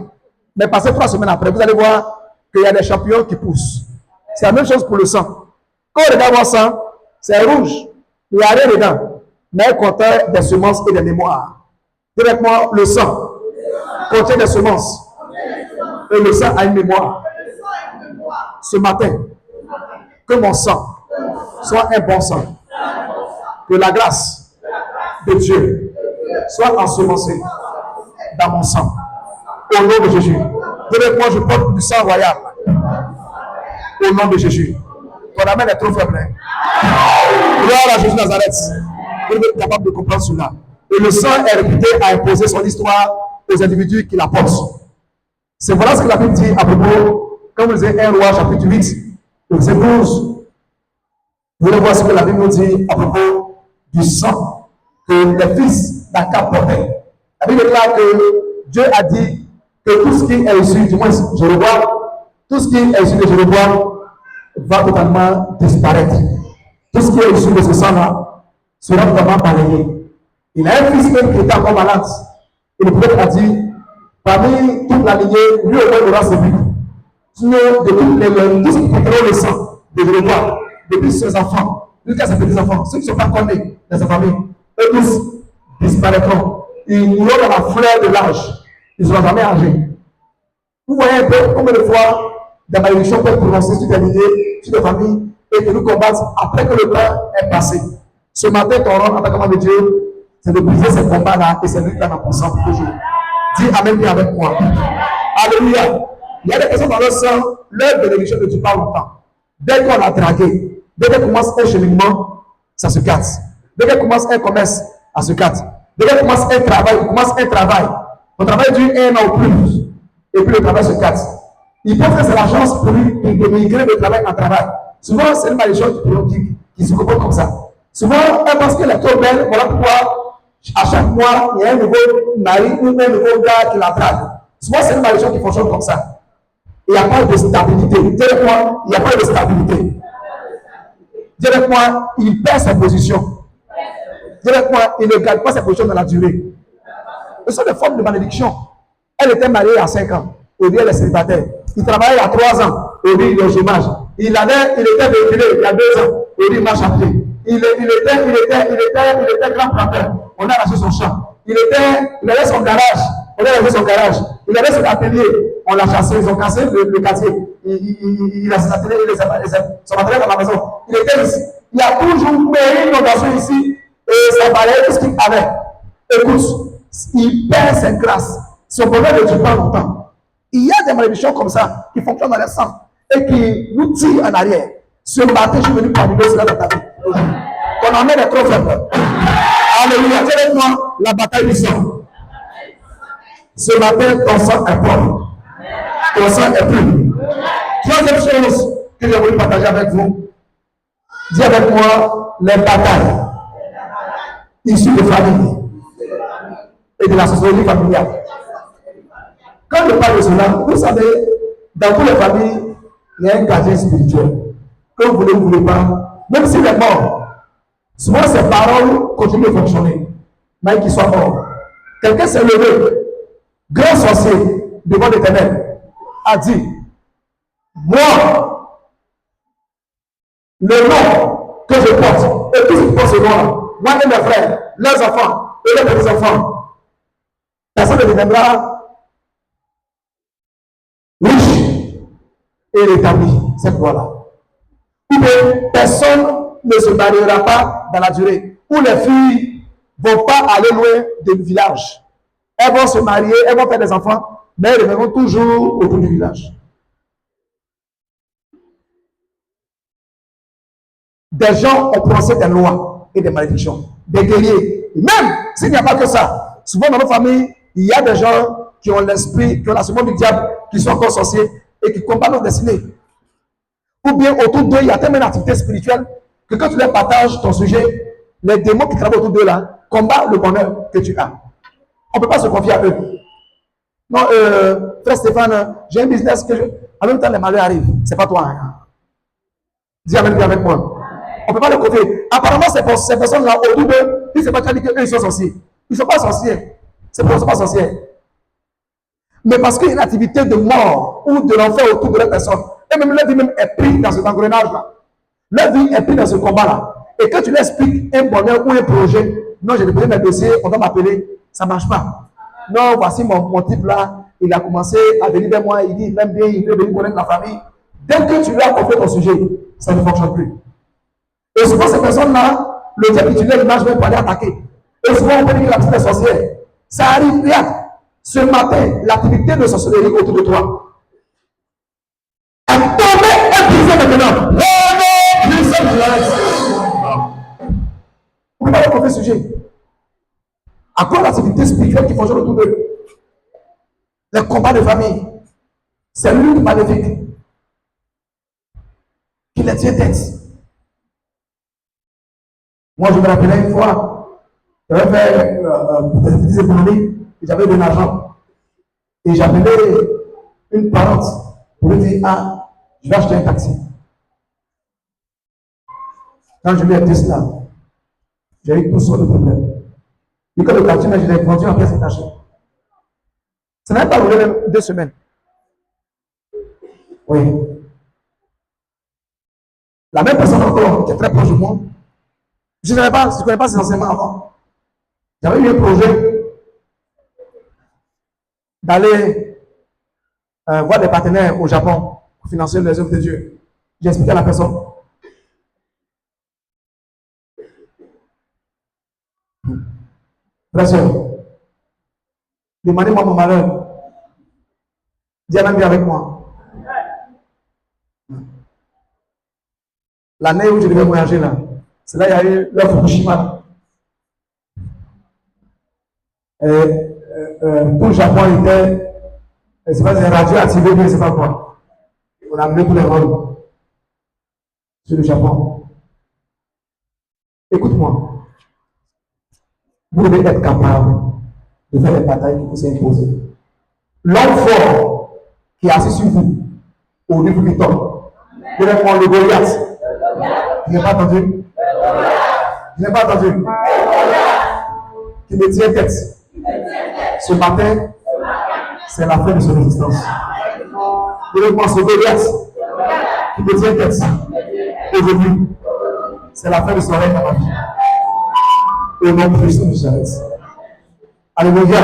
Mais passez 3 semaines après, vous allez voir qu'il y a des champignons qui poussent. C'est la même chose pour le sang. Quand on regarde mon sang, c'est rouge. Il n'y a rien dedans. Mais il contient des semences et des mémoires. Directement, le sang contient des semences. Et le sang a une mémoire. Ce matin, que mon sang soit un bon sang. Que la grâce de Dieu soit ensemencée dans mon sang. Au nom de Jésus. Moi, je porte du sang royal. Au nom de Jésus. Ton amen est trop faible. Gloire à Jésus de Nazareth. Vous devez être capable de comprendre cela. Et le sang est réputé à imposer son histoire aux individus qui la portent. C'est voilà ce que la Bible dit à propos, quand vous lisez 1 Roi chapitre 8, verset 12. Vous allez voir ce que la Bible nous dit à propos du sang que les fils d'Akab portaient. La Bible déclare que Dieu a dit que tout ce qui est issu, du moins Jéroboam, tout ce qui est issu de Jéroboam va totalement disparaître. Tout ce qui est issu de ce sang-là sera totalement balayé. Il a un fils même qui était encore malade. Et le prophète a dit, parmi toute la lignée, lui au moins aura ses buts. Sinon, de toutes les tout ce qui porteront le sang de Jéroboam, depuis ses enfants, jusqu'à ses petits-enfants, ceux qui ne sont pas connus dans sa famille, eux tous disparaîtront. Ils mourront dans la fleur de l'âge. Ils ne seront jamais âgés. Vous voyez un peu combien de fois des malédictions peuvent prononcer sur des milliers, sur des familles, et que nous combattent après que le temps est passé. Ce matin, ton rôle en tant qu'homme de Dieu, c'est de briser ces combats-là et ces luttes-là dans ton sang pour toujours. Dis Amen, bien avec moi. Alléluia. Il y a des personnes dans leur sang, leur bénédiction ne dure pas longtemps. Dès qu'on a traqué, dès qu'elle commence un cheminement, ça se casse. Dès qu'elle commence un commerce, ça se casse. Dès qu'elle commence un travail, ton travail dure 1 an ou plus, et puis le travail se casse. Il pense que c'est la chance pour lui de migrer de travail en travail. Souvent, c'est une malédiction qui se comporte comme ça. Souvent, elle pense qu'elle est trop belle, voilà pourquoi à chaque mois, il y a un nouveau mari ou un nouveau gars qui la drague. Souvent, c'est une malédiction qui fonctionne comme ça. Il n'y a pas de stabilité. Dis-le-moi, il n'y a pas de stabilité. Dis-le-moi, il perd sa position. Dis-le-moi, il ne garde pas sa position dans la durée. Ce sont des formes de malédiction. Elle était mariée à 5 ans. Aujourd'hui, elle est célibataire. Il travaillait à 3 ans. Aujourd'hui, il est au chômage. Il était véhiculé il y a 2 ans. Aujourd'hui, il marche à pied. Il était grand planteur. On a lâché son champ. Il avait son garage. On a lâché son garage. Il avait son atelier. On l'a chassé. Ils ont cassé le quartier. Il a ses ateliers, son matériel dans la maison. Il était ici. Il y a toujours une inondation ici. Et ça valait tout ce qu'il avait. Écoute, il perd ses grâces. Son problème ne dure pas longtemps. Il y a des malédictions comme ça qui fonctionnent dans le sang et qui nous tirent en arrière. Ce matin, je suis venu parler cela dans ta vie. Ton amène est trop faible. Alléluia. Dis avec moi la bataille du sang. Ce matin, ton sang est propre. Ton sang est pur. Troisième chose que j'ai voulu partager avec vous. Dis avec moi les batailles issues de famille et de la société familiale. Quand je parle de cela, vous savez, dans toutes les familles, il y a un gardien spirituel. Que vous voulez ou vous ne voulez pas, même s'il est mort, souvent ses paroles continuent de fonctionner, même qu'il soit mort. Quelqu'un s'est levé, grand sorcier, devant l'Éternel, a dit, moi, le nom que je porte, et tout ce qui porte ce nom-là, moi et mes frères, leurs enfants et leurs petits-enfants, personne ne deviendra riche et rétabli cette loi-là. Ou bien personne ne se mariera pas dans la durée. Ou les filles ne vont pas aller loin du village. Elles vont se marier, elles vont faire des enfants, mais elles reviendront toujours autour du village. Des gens ont prononcé des lois et des malédictions. des guerriers. Et même s'il n'y a pas que ça, souvent dans nos familles, il y a des gens qui ont l'esprit, qui ont la semence du diable, qui sont encore sorciers et qui combattent nos destinées. Ou bien autour d'eux, il y a tellement d'activités spirituelles que quand tu leur partages ton sujet, les démons qui travaillent autour d'eux là combattent le bonheur que tu as. On ne peut pas se confier à eux. Non, frère Stéphane, j'ai un business que je... En même temps, les malheurs arrivent. C'est pas toi. Hein. Dis amen, bien avec moi. On ne peut pas le confier. Apparemment, ces personnes-là, autour d'eux, ils ne sont pas dit qu'eux, ils sont sorciers. Ils ne sont pas sorciers. Ces personnes ne sont pas sorcières. Mais parce qu'il y a une activité de mort ou de l'enfer autour de la personne, et même leur vie même est prise dans cet engrenage-là. Leur vie est prise dans ce combat-là. Et quand tu leur expliques un bonheur ou un projet, non, j'ai déposé mes dossiers, on doit m'appeler, ça ne marche pas. Non, voici mon type là, il a commencé à venir vers moi, il dit, il m'aime bien, il veut venir connaître la famille. Dès que tu lui as confié ton sujet, ça ne fonctionne plus. Et souvent, ces personnes-là, le diable utilise l'image même pour aller attaquer. Et souvent, on peut dire que la petite est sorcière. Ça arrive, regarde. Ce matin, l'activité de sorcellerie autour de toi est tombée et brisée maintenant. On ne peut pas confier ce sujet. À quoi l'activité spirituelle qui fonctionne autour d'eux? Les combats de famille. C'est l'une maléfique qui les tient tête. Moi, je me rappelais une fois, j'avais fait des économies et j'avais de l'argent. Et j'appelais une parente pour lui dire, ah, je vais acheter un taxi. Quand je lui ai dit cela, j'ai eu tout sortes de problèmes. Et quand le taxi, je l'ai vendu en pièces détachées. Ça n'a pas roulé même 2 semaines. Oui. La même personne encore, qui est très proche de moi, je ne connais pas ses enseignements avant. J'avais eu un projet d'aller voir des partenaires au Japon pour financer les œuvres de Dieu. J'ai expliqué à la personne. Bien sûr. Demandez-moi mon malheur. Dis un ami avec moi. L'année où je devais voyager là, c'est là qu'il y a eu le Fukushima. Tout le Japon était, c'est pas des radios activées, mais c'est pas quoi. On a amené tous les rôles sur le Japon. Écoute-moi. Vous devez être capable de faire les batailles qui vous sont imposées. L'homme fort qui est assis sur vous, au niveau du temps, vous devez prendre le Goliath. Je n'ai pas entendu. Je n'ai pas entendu. Qui me tient tête. Ce matin, c'est la fin de son existence. Je vais prendre ce Goliath qui me tient tête. Aujourd'hui, c'est la fin de son règne dans ma vie. Au nom de Christ, nous arrête. Alléluia.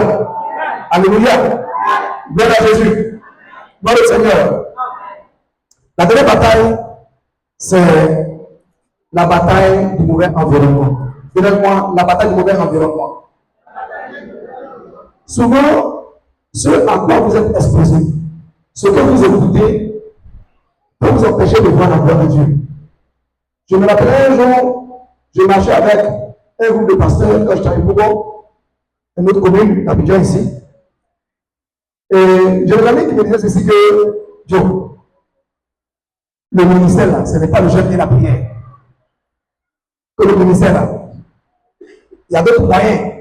Alléluia. Gloire à Jésus. Gloire au Seigneur. La dernière bataille, c'est la bataille du mauvais environnement. Donnez-moi la bataille du mauvais environnement. Souvent, ce à quoi vous êtes exposé, ce que vous écoutez, peut vous empêcher de voir la gloire de Dieu. Je me rappelais un jour, je marchais avec un groupe de pasteurs quand j'étais à Ibobo, une autre commune, d'Abidjan ici. Et j'ai un ami qui me disait ceci que, Joe, le ministère là, ce n'est pas le jeûne et la prière. Que le ministère là, il y a d'autres moyens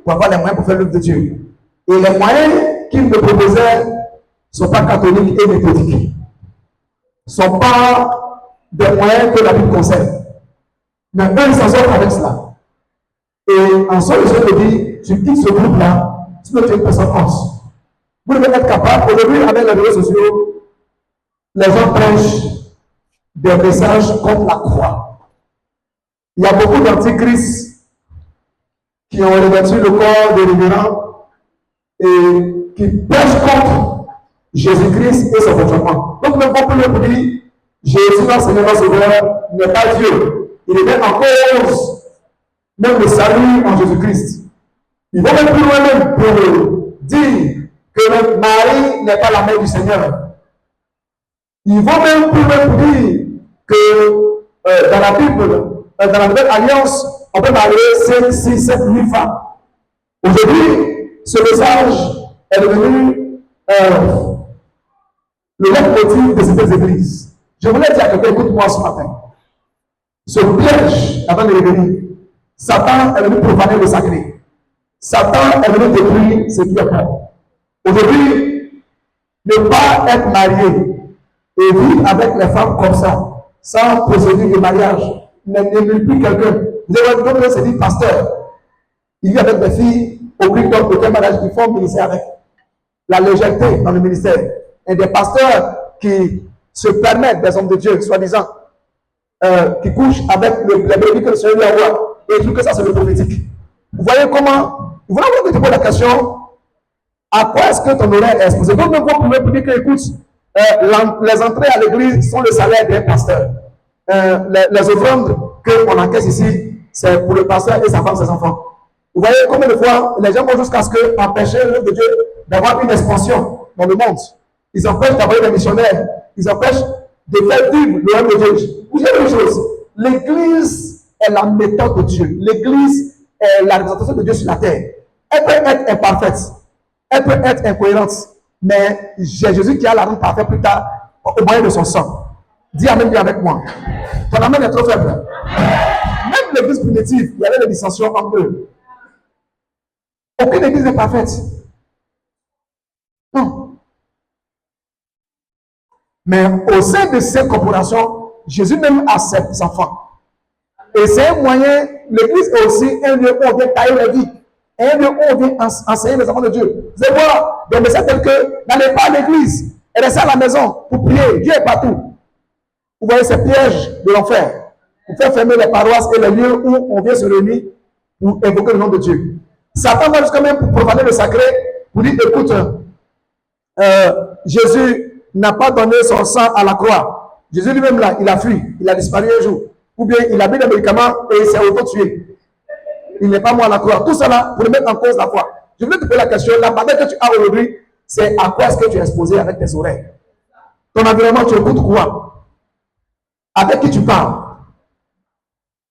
pour avoir les moyens pour faire l'œuvre de Dieu. Et les moyens qu'il me proposait ne sont pas catholiques et méthodiques. Ne sont pas des moyens que la Bible conseille. Mais eux, ils s'en sortent avec cela. Et en sorte, je te dis, tu quittes ce groupe-là, sinon tu es une personne honte. Vous devez être capable, aujourd'hui, avec les réseaux sociaux, les gens prêchent des messages contre la croix. Il y a beaucoup d'antichrist qui ont revêtu le corps des révérends et qui prêchent contre Jésus-Christ et son fonctionnement. Donc, même on peut leur dire, Jésus, notre Seigneur, Sauveur, n'est pas Dieu. Il est même en cause, même le salut en Jésus-Christ. Ils vont même plus loin même pour dire que Marie n'est pas la mère du Seigneur. Ils vont même plus loin pour dire que dans la Bible, dans la Nouvelle Alliance, on peut marier 5, 6, 7, 8 femmes. Aujourd'hui, ce message est devenu le leitmotiv de certaines églises. Je voulais dire à quelqu'un, écoute-moi ce matin. Ce piège avant de revenir, Satan est venu profaner le sacré. Satan est venu détruire ce qui est bon. Aujourd'hui, ne pas être marié et vivre avec les femmes comme ça, sans procédure de mariage, n'aime plus quelqu'un. Vous avez comme se dit pasteur, il vit avec des filles, aucun mariage, ils font ministère avec. La légèreté dans le ministère. Et des pasteurs qui se permettent, des hommes de Dieu, soi-disant, qui couchent avec les bébés que le Seigneur lui envoie, et tout que ça c'est le prophétique. Vous voyez comment, vous voyez que tu poses la question, à quoi est-ce que ton oreille est exposée? Donc, vous pouvez dire que, écoute, les entrées à l'église sont le salaire des pasteurs. Les offrandes qu'on encaisse ici, c'est pour le pasteur et sa femme, ses enfants. Vous voyez combien de fois les gens vont jusqu'à ce qu'empêcher l'œuvre de Dieu d'avoir une expansion dans le monde. Ils empêchent d'avoir des missionnaires. Ils empêchent de faire vivre le règne de Dieu. Vous savez une chose, l'église est la méthode de Dieu. L'église est la représentation de Dieu sur la terre. Elle peut être imparfaite. Elle peut être incohérente. Mais j'ai Jésus qui a la rendre parfaite plus tard au moyen de son sang. Dis amen bien avec moi. Ton amen est trop faible. Même l'église primitive, il y avait des dissensions entre eux. Aucune église n'est parfaite. Non. Mais au sein de cette corporation, Jésus même a ses enfants. Et c'est un moyen, l'église est aussi un lieu où on vient tailler la vie. Un lieu où on vient enseigner les enfants de Dieu. Vous allez voir des messages tels que n'allez pas à l'église et restez à la maison pour prier. Dieu est partout. Vous voyez ces pièges de l'enfer. Pour faire fermer les paroisses et les lieux où on vient se réunir pour invoquer le nom de Dieu. Satan va jusqu'à même pour profaner le sacré, pour dire, écoute, Jésus n'a pas donné son sang à la croix. Jésus lui-même là, il a fui, il a disparu un jour. Ou bien il a pris des médicaments et il s'est auto-tué. Il n'est pas mort à la croix. Tout cela pour mettre en cause la foi. Je voulais te poser la question, la bataille que tu as aujourd'hui, c'est à quoi est-ce que tu es exposé avec tes oreilles? Ton environnement, tu écoutes quoi? Avec qui tu parles?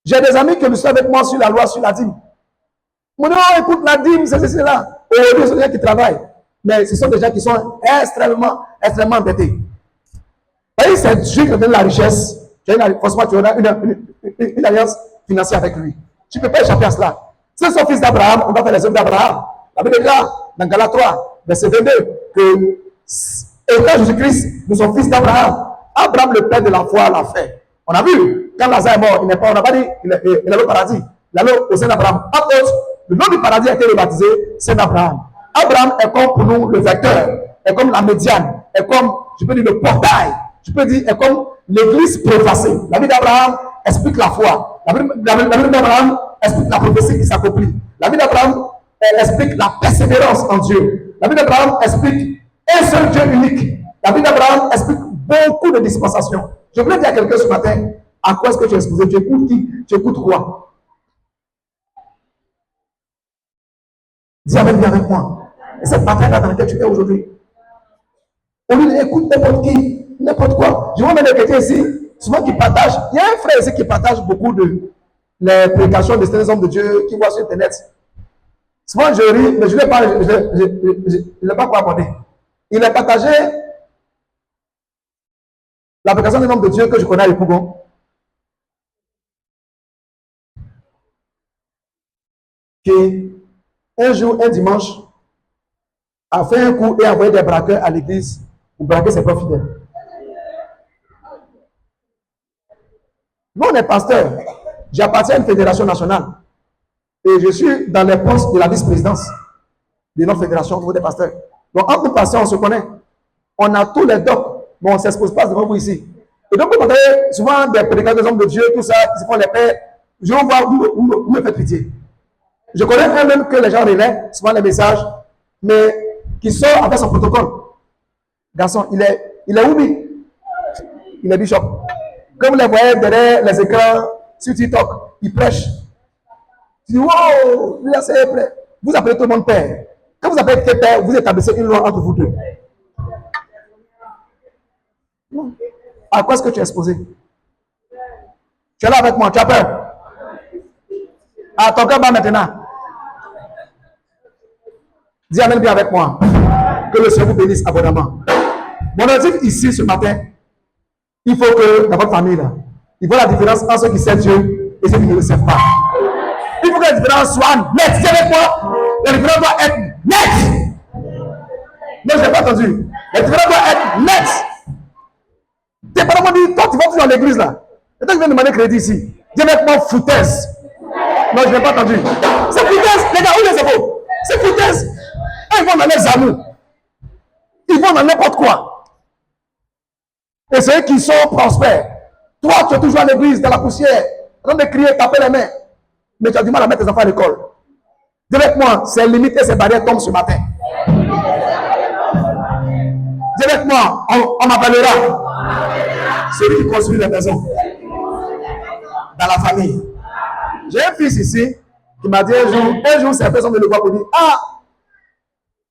J'ai des amis qui me sont avec moi sur la loi, sur la dîme. Mon nom, écoute la dîme, c'est ceci, là. Aujourd'hui, ce sont des gens qui travaillent. Mais ce sont des gens qui sont extrêmement endettés. Vous voyez, c'est Dieu qui donne la richesse. Forcément, tu auras une alliance financière avec lui. Tu ne peux pas échapper à cela. C'est son fils d'Abraham, on va faire les œuvres d'Abraham. La Bible est là, dans Galates 3, verset 22, que étant Jésus-Christ, nous sommes fils d'Abraham. Abraham, le père de la foi, l'a fait. On a vu, quand Lazare est mort, on n'a pas dit il est au paradis. Il est au sein d'Abraham. En fait, le nom du paradis a été rebaptisé, c'est d'Abraham. Abraham est comme pour nous le vecteur, est comme la médiane, est comme, je peux dire, le portail. Je peux dire, est comme l'église préfacée. La vie d'Abraham explique la foi. La vie d'Abraham explique la prophétie qui s'accomplit. La vie d'Abraham explique la persévérance en Dieu. La vie d'Abraham explique un seul Dieu unique. La vie d'Abraham explique beaucoup de dispensations. Je voulais dire à quelqu'un ce matin, à quoi est-ce que tu es exposé? Tu écoutes qui? Tu écoutes quoi? Dis amen bien avec moi. Et cette bataille-là dans laquelle tu es aujourd'hui. Au lieu d'écouter n'importe qui, n'importe quoi. Je vois même des chrétiens ici, souvent qui partagent. Il y a un frère ici qui partage beaucoup de les prédications de certains hommes de Dieu qui voient sur Internet. Souvent je ris, mais je ne l'ai pas quoi aborder. Il a partagé la prédication d'un homme de Dieu que je connais à Yopougon. Qui, un jour, un dimanche, a fait un coup et a envoyé des braqueurs à l'église pour braquer ses propres fidèles. Nous, on est pasteur. J'appartiens à une fédération nationale. Et je suis dans les postes de la vice-présidence de notre fédération au niveau des pasteurs. Donc, entre nous pasteurs, on se connaît. On a tous les docs, mais on ne s'expose pas devant vous ici. Et donc, vous entendez souvent des prédicateurs des hommes de Dieu, tout ça, qui se font les pères. Je vais voir, vous me faites pitié. Je connais un même que les gens relaient souvent les messages, mais qui sort avec son protocole. Garçon, il est Oubi. Il est bishop. Comme vous les voyez derrière les écrans sur TikTok, il prêche. Tu dis, wow, lui, c'est prêt. Vous appelez tout le monde père. Quand vous appelez père, vous établissez une loi entre vous deux. Non. À quoi est-ce que tu es exposé? Tu es là avec moi, tu as peur? À ton cœur bat maintenant. Dis Amen bien avec moi. Que le Seigneur vous bénisse abondamment. Mon objectif ici ce matin, il faut que dans votre famille, là, il faut la différence entre ceux qui servent Dieu et ceux qui ne le servent pas. Il faut que la différence soit nette. Dis avec moi. La différence doit être nette. Non, je n'ai pas entendu. La différence doit être nette. T'es pas vraiment dit, toi, tu vas toujours dans l'église là. Et toi, je viens demander crédit ici. Dis avec moi, foutaise. Non, je n'ai pas entendu. C'est foutaise. Les gars, où les infos? C'est foutaise. Ils vont dans les amours. Ils vont dans n'importe quoi. Et ceux qui sont prospères. Toi, tu es toujours à l'église, dans la poussière, en train de crier, taper les mains. Mais tu as du mal à mettre tes enfants à l'école. Dis avec moi, ces limites et ces barrières tombent ce matin. Dis avec moi, on m'appellera celui qui construit les maisons dans la famille. J'ai un fils ici qui m'a dit un jour, ces personnes me le voient pour dire, ah,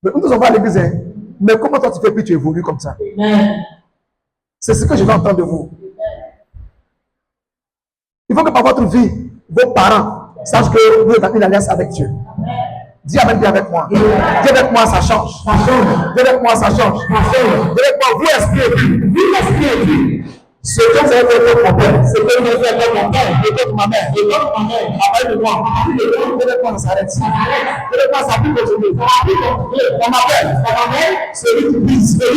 mais nous sommes pas à l'église, hein. Mais comment toi tu fais puis tu évolues comme ça? C'est ce que je veux entendre de vous. Il faut que par votre vie, vos parents sachent que vous êtes dans une alliance avec Dieu. Dis Amen bien avec moi. Dis avec moi, ça change. Dis avec moi, ça change. Dis avec moi, vous esprit. Ce que vous avez fait pour mon père, ce que vous avez fait pour mon père, et pour ma mère, après de moi, dis avec moi, ça s'arrête. Dis avec moi, ça peut continuer. On m'appelle, celui qui brise, les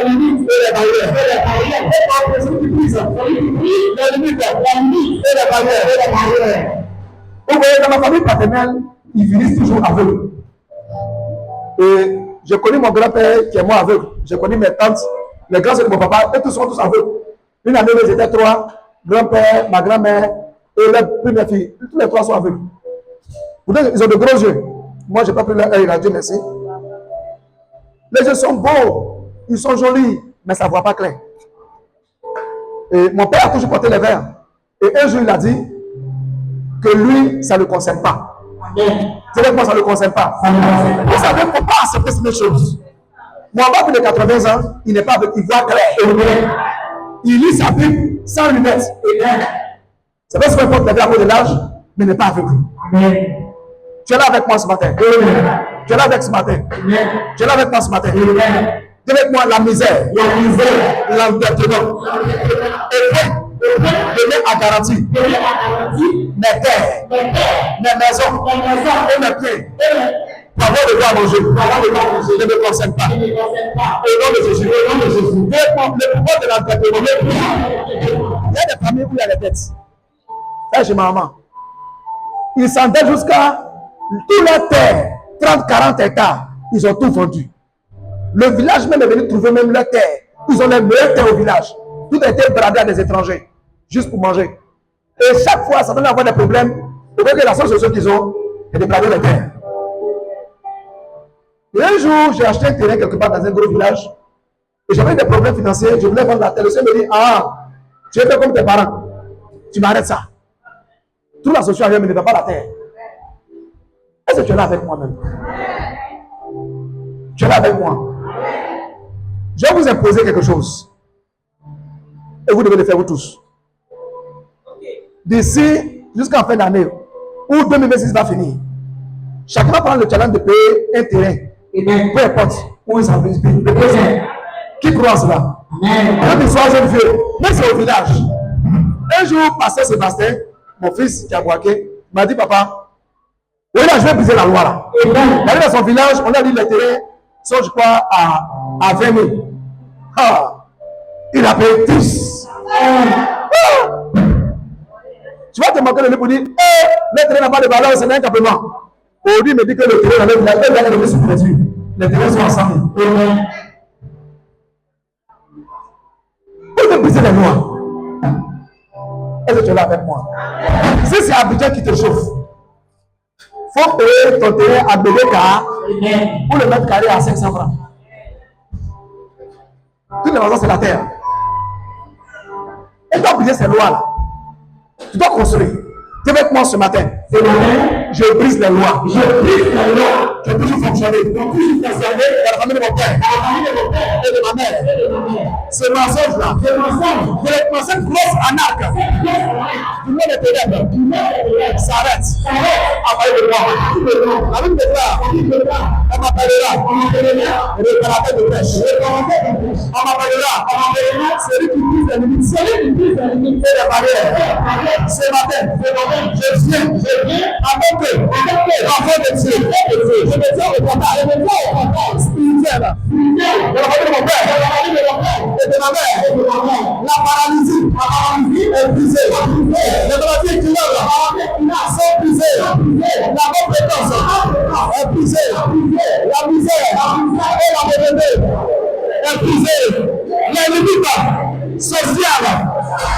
limites et les barrières. Celui qui brise, les limites et les barrières. Vous voyez, dans ma famille paternelle, ils finissent toujours aveugles. Et je connais mon grand-père qui est mort aveugle. Je connais mes tantes, les grands soeurs de mon papa, et tous sont tous aveugles. Une année, ils étaient trois, grand-père, ma grand-mère et leur première fille. Tous les trois sont aveugles. Pourtant, ils ont de gros yeux. Moi, je n'ai pas pris leur œil, Dieu merci. Les yeux sont beaux, ils sont jolis, mais ça ne voit pas clair. Et mon père a toujours porté les verres. Et un jour, il a dit que lui, ça ne le concerne pas. C'est vrai que moi, ça ne le concerne pas. Vous savez, il ne faut pas accepter ces choses. Mon papa, de 80 ans, il n'est pas avec, il voit clair. Il lit sa Bible sans lunettes. C'est pas ce qu'il faut que à cause de l'âge, mais il n'est pas aveugle. Tu es là avec moi ce matin. Tu es là avec ce matin. Tu es là avec moi ce matin. Tu es avec moi la misère, l'endettement. Je mets à garantie mes terres, mes maisons et mes pieds. Pour avoir de quoi manger, ne me concerne pas. Au nom de Jésus, le pouvoir de l'endettement. Il y a des familles où il y a des dettes. Ça, chez ma maman. Ils s'endettent jusqu'à tous leurs terres, 30-40 hectares. Ils ont tout vendu. Le village même est venu trouver même leurs terres. Ils ont les meilleures terres au village. Tout a été bradé à des étrangers, juste pour manger. Et chaque fois, ça donne à avoir des problèmes. Vous voyez que la seule solution qu'ils ont, c'est de brader les terres. Et un jour, j'ai acheté un terrain quelque part dans un gros village. Et j'avais des problèmes financiers. Je voulais vendre la terre. Le Seigneur me dit, ah, tu es fait comme tes parents. Tu m'arrêtes ça. Toute la solution arrive, mais ne va pas la terre. Est-ce que tu es là avec moi-même? Tu es là avec moi. Je vais vous imposer quelque chose. Et vous devez le faire vous tous. D'ici jusqu'en fin d'année, où 2026 va finir, chacun va prendre le challenge de payer un terrain. Peu importe où il s'en va. Qui croit en cela? Même il soit jeune vieux, même c'est au village. Un jour, pasteur Sébastien, mon fils qui a braqué, m'a dit, papa, oui, là, je vais briser la loi là. Il est dans son village, on a dit les terrains sont, je crois, à 20 000. Ah, il a payé 10. Tu vas te manquer de lui pour dire, le terrain n'a pas de valeur, c'est un campement. Aujourd'hui, il me dit que le terrain dans le village est devenu sous-prétu. Les terrains sont ensemble. Vous devez briser les lois. Est-ce que tu es là avec moi? Si c'est Abidjan qui te chauffe, il faut payer ton terrain à BDK pour le mètre carré à 500 francs. Toutes les maisons, c'est la terre. Et tu dois briser ces lois-là. Tu dois construire. Tu es avec moi ce matin. Je brise les lois. J'ai toujours fonctionné. Dans la famille de mon père. Et de ma mère. Ce mensonge-là. Le mensonge grosse en arc. Tout le monde est ténèbres. S'arrête. Après le droit. La Bible déclare. On m'appellera. Réparateur de pêche. On m'appellera. Celui qui brise les limites. Et les barrières. Ce matin, je viens avec eux. Enfant de Dieu. Je me tiens au contact spirituel. De la famille de mon père. Et de ma mère. La paralysie est brisée. Les maladies qui meurent sont brisées. La compétence est brisée. La misère et la pauvreté est brisée. Les limites sociales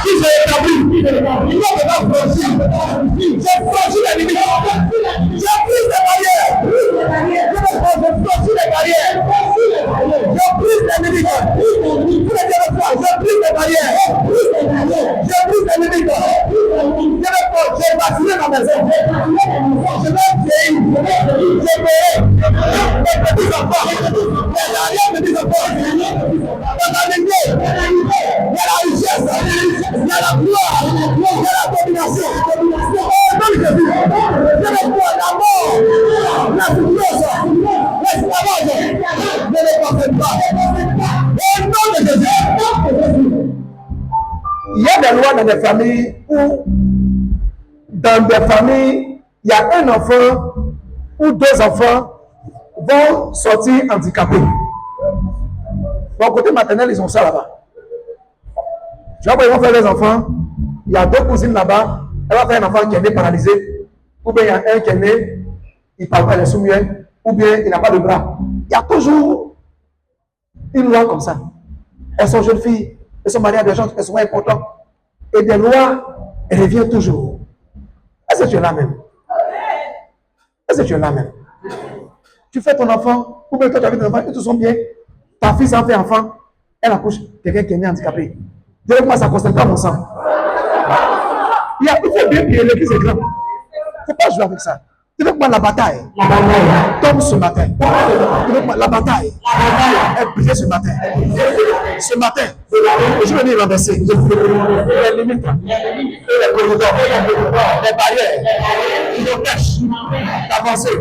qui j'ai établies, il ne peut pas franchir. J'ai franchi les limites. J'ai pris les barrières. Je franchis les barrières. Je brise les limites. Je brise les barrières. Je brise les limites. J'ai vacciné ma maison. Je vais vieillir. Je verrai mes petits enfants. Les arrières de mes enfants. Dans la lignée, il y a la richesse, il y a la gloire, il y a la domination. Oh non, je dis, je vais voir la mort, la souffrance, l'esclavage. Ne les pensez pas. Au nom de Jésus. Il y a des lois dans des familles où, dans des familles, il y a un enfant ou deux enfants vont sortir handicapés. Bon, côté maternel, ils ont ça là-bas. Tu vois, ils vont faire les enfants. Il y a deux cousines là-bas. Elle va faire un enfant qui est né paralysé. Ou bien il y a un qui est né, il ne parle pas les sourds-muets. Ou bien il n'a pas de bras. Il y a toujours une loi comme ça. Elles sont jeunes filles. Elles sont mariées à des gens qui sont importants. Et des lois reviennent toujours. Est-ce que tu es là même? Est-ce que tu es là même? Tu fais ton enfant, ou bien toi tu as fait ton enfant, ils te sont bien. Ta fille s'en fait enfant, elle accouche quelqu'un qui est né handicapé. Directement, ça ne concerne pas mon sang. Il faut bien payer l'église est grande. Il ne faut pas jouer avec ça. Tu veux que moi, la bataille tombe ce matin. Tu veux que moi, la bataille est brisée ce matin. Ce matin, je vais venir renverser les limites, les corridors, les barrières, qui empêchent d'avancer.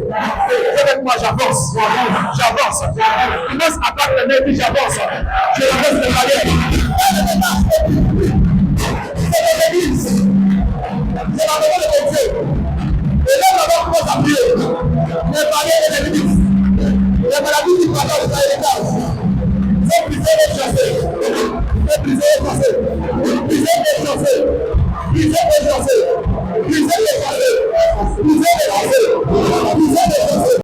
Avec moi, j'avance. Je commence à battre les mains, puis j'avance. Je renverse les barrières. C'est l'église. C'est la maison de Dieu. Et là, on va commencer à prier. Les barrières et les limites. Les maladies qui parlent de l'héritage. C'est briser les chassés. C'est briser les chassés. Briser les chassés. Briser les chassés. Briser les chassés. Briser les chassés. Briser les